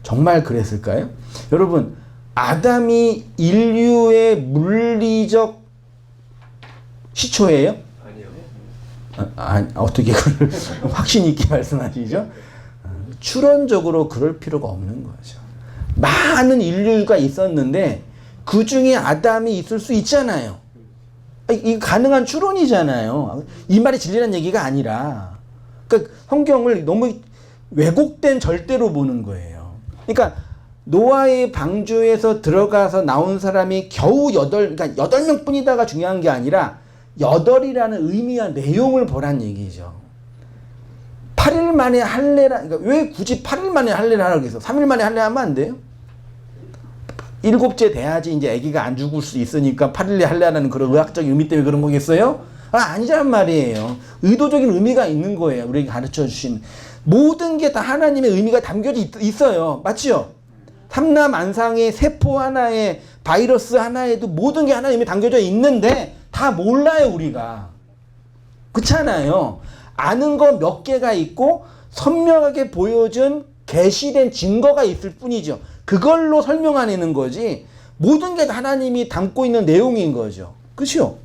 S3: 정말 그랬을까요? 여러분, 아담이 인류의 물리적 시초예요? 어떻게 그걸 확신 있게 말씀하시죠? 추론적으로 그럴 필요가 없는 거죠. 많은 인류가 있었는데 그 중에 아담이 있을 수 있잖아요. 이 가능한 추론이잖아요. 이 말이 진리라는 얘기가 아니라, 그러니까 성경을 너무 왜곡된 절대로 보는 거예요. 그러니까 노아의 방주에서 들어가서 나온 사람이 겨우 그러니까 8명뿐이다가 중요한 게 아니라 8이라는 의미와 내용을 보란 얘기죠. 8일 만에 할례라, 그러니까 왜 굳이 8일 만에 할례를 하라고 해서 3일 만에 할례하면 안 돼요? 7째 돼야지 이제 아기가 안 죽을 수 있으니까 8일에 할례하는 그런 의학적인 의미 때문에 그런 거겠어요? 아니란 말이에요. 의도적인 의미가 있는 거예요. 우리에게 가르쳐 주신 모든 게 다 하나님의 의미가 담겨져 있어요. 맞죠? 삼남 안상의 세포 하나에 바이러스 하나에도 모든 게 하나님이 담겨져 있는데 다 몰라요, 우리가. 그렇잖아요. 아는 거 몇 개가 있고 선명하게 보여준 계시된 증거가 있을 뿐이죠. 그걸로 설명하는 거지 모든 게 다 하나님이 담고 있는 내용인 거죠. 그렇죠?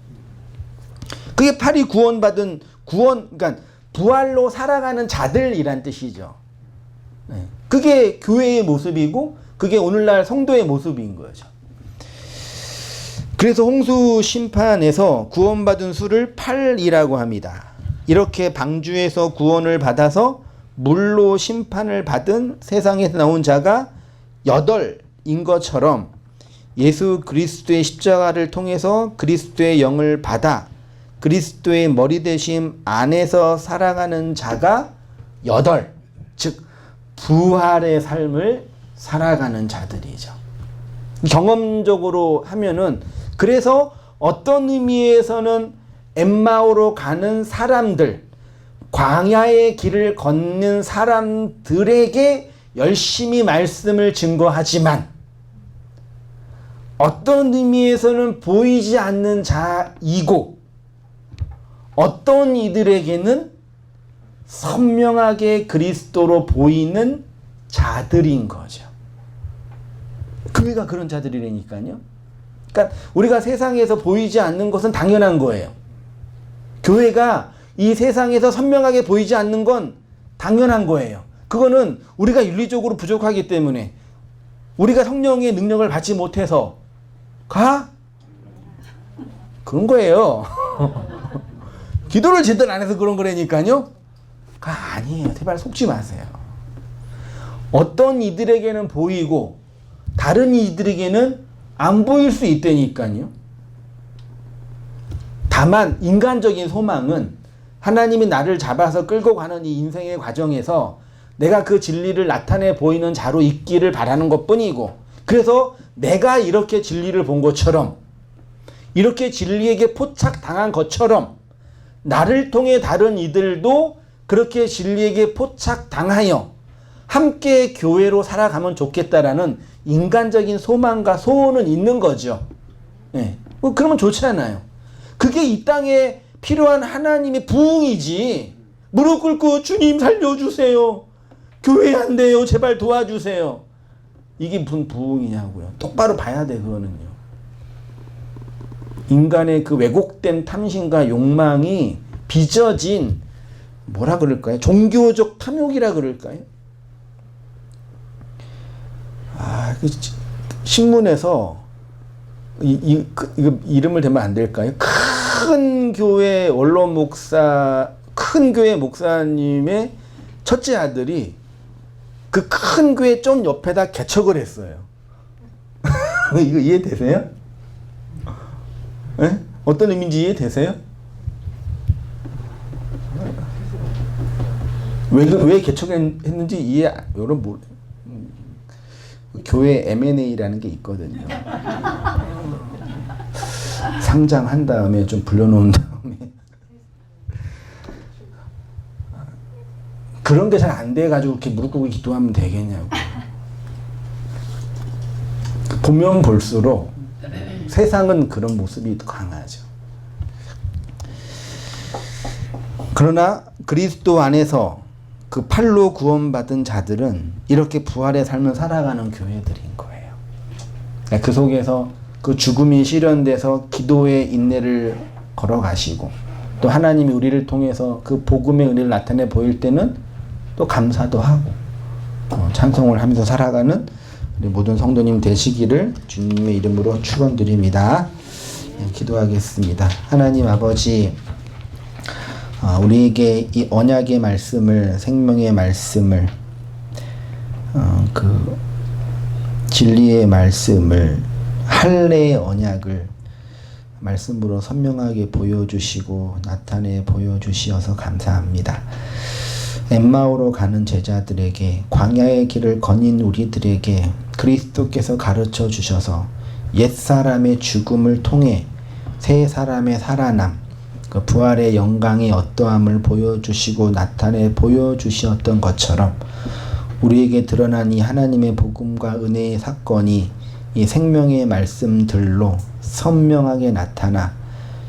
S3: 그게 팔이 구원받은 그러니까 부활로 살아가는 자들이란 뜻이죠. 네. 그게 교회의 모습이고 그게 오늘날 성도의 모습인 거죠. 그래서 홍수 심판에서 구원받은 수를 8이라고 합니다. 이렇게 방주에서 구원을 받아서 물로 심판을 받은 세상에서 나온 자가 8인 것처럼 예수 그리스도의 십자가를 통해서 그리스도의 영을 받아 그리스도의 머리 되심 안에서 살아가는 자가 8, 즉 부활의 삶을 살아가는 자들이죠. 경험적으로 하면은 그래서 어떤 의미에서는 엠마오로 가는 사람들, 광야의 길을 걷는 사람들에게 열심히 말씀을 증거하지만 어떤 의미에서는 보이지 않는 자이고 어떤 이들에게는 선명하게 그리스도로 보이는 자들인 거죠. 교회가 그런 자들이라니까요. 그러니까 우리가 세상에서 보이지 않는 것은 당연한 거예요. 교회가 이 세상에서 선명하게 보이지 않는 건 당연한 거예요. 그거는 우리가 윤리적으로 부족하기 때문에 우리가 성령의 능력을 받지 못해서 그런 거예요. 기도를 제대로 안 해서 그런 거라니까요. 아니에요. 제발 속지 마세요. 어떤 이들에게는 보이고 다른 이들에게는 안 보일 수 있다니까요. 다만 인간적인 소망은 하나님이 나를 잡아서 끌고 가는 이 인생의 과정에서 내가 그 진리를 나타내 보이는 자로 있기를 바라는 것뿐이고 그래서 내가 이렇게 진리를 본 것처럼 이렇게 진리에게 포착당한 것처럼 나를 통해 다른 이들도 그렇게 진리에게 포착당하여 함께 교회로 살아가면 좋겠다라는 인간적인 소망과 소원은 있는 거죠. 네. 그러면 좋잖아요. 그게 이 땅에 필요한 하나님의 부흥이지. 무릎 꿇고 주님 살려주세요. 교회 안 돼요. 제발 도와주세요. 이게 무슨 부흥이냐고요. 똑바로 봐야 돼, 그거는요. 인간의 그 왜곡된 탐심과 욕망이 빚어진 뭐라 그럴까요? 종교적 탐욕이라 그럴까요? 신문에서 이거 이름을 대면 안 될까요? 큰 교회 원로 목사, 큰 교회 목사님의 첫째 아들이 그 큰 교회 좀 옆에다 개척을 했어요. 이거 이해되세요? 네? 어떤 의미인지 이해되세요? 왜 개척했는지 이해, 여러분 모르. 교회 M&A라는 게 있거든요. 상장한 다음에 좀 불려놓은 다음에 그런 게 잘 안 돼가지고 이렇게 무릎 꿇고 기도하면 되겠냐고. 보면 볼수록 세상은 그런 모습이 강하죠. 그러나 그리스도 안에서 그 팔로 구원받은 자들은 이렇게 부활의 삶을 살아가는 교회들인 거예요. 그 속에서 그 죽음이 실현돼서 기도의 인내를 걸어가시고 또 하나님이 우리를 통해서 그 복음의 은혜를 나타내 보일 때는 또 감사도 하고 찬송을 하면서 살아가는 우리 모든 성도님 되시기를 주님의 이름으로 축원드립니다. 기도하겠습니다. 하나님 아버지, 우리에게 이 언약의 말씀을, 생명의 말씀을, 그 진리의 말씀을, 할례의 언약을 말씀으로 선명하게 보여주시고 나타내 보여주시어서 감사합니다. 엠마오로 가는 제자들에게, 광야의 길을 거닌 우리들에게 그리스도께서 가르쳐 주셔서 옛사람의 죽음을 통해 새 사람의 살아남, 그 부활의 영광의 어떠함을 보여주시고 나타내 보여주셨던 것처럼 우리에게 드러난 이 하나님의 복음과 은혜의 사건이 이 생명의 말씀들로 선명하게 나타나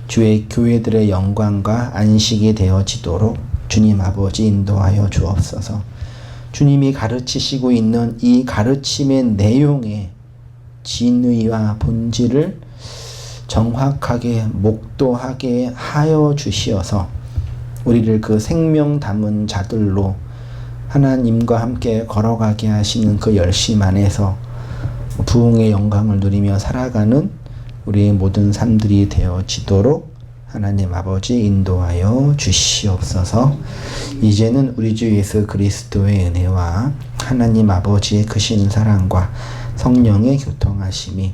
S3: 주의 교회들의 영광과 안식이 되어지도록 주님 아버지 인도하여 주옵소서. 주님이 가르치시고 있는 이 가르침의 내용의 진의와 본질을 정확하게 목도하게 하여 주시어서 우리를 그 생명 담은 자들로 하나님과 함께 걸어가게 하시는 그 열심 안에서 부흥의 영광을 누리며 살아가는 우리의 모든 삶들이 되어지도록 하나님 아버지 인도하여 주시옵소서. 이제는 우리 주 예수 그리스도의 은혜와 하나님 아버지의 크신 사랑과 성령의 교통하심이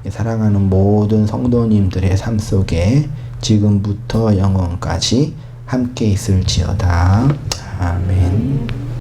S3: 사랑하는 모든 성도님들의 삶 속에 지금부터 영원까지 함께 있을지어다. 아멘.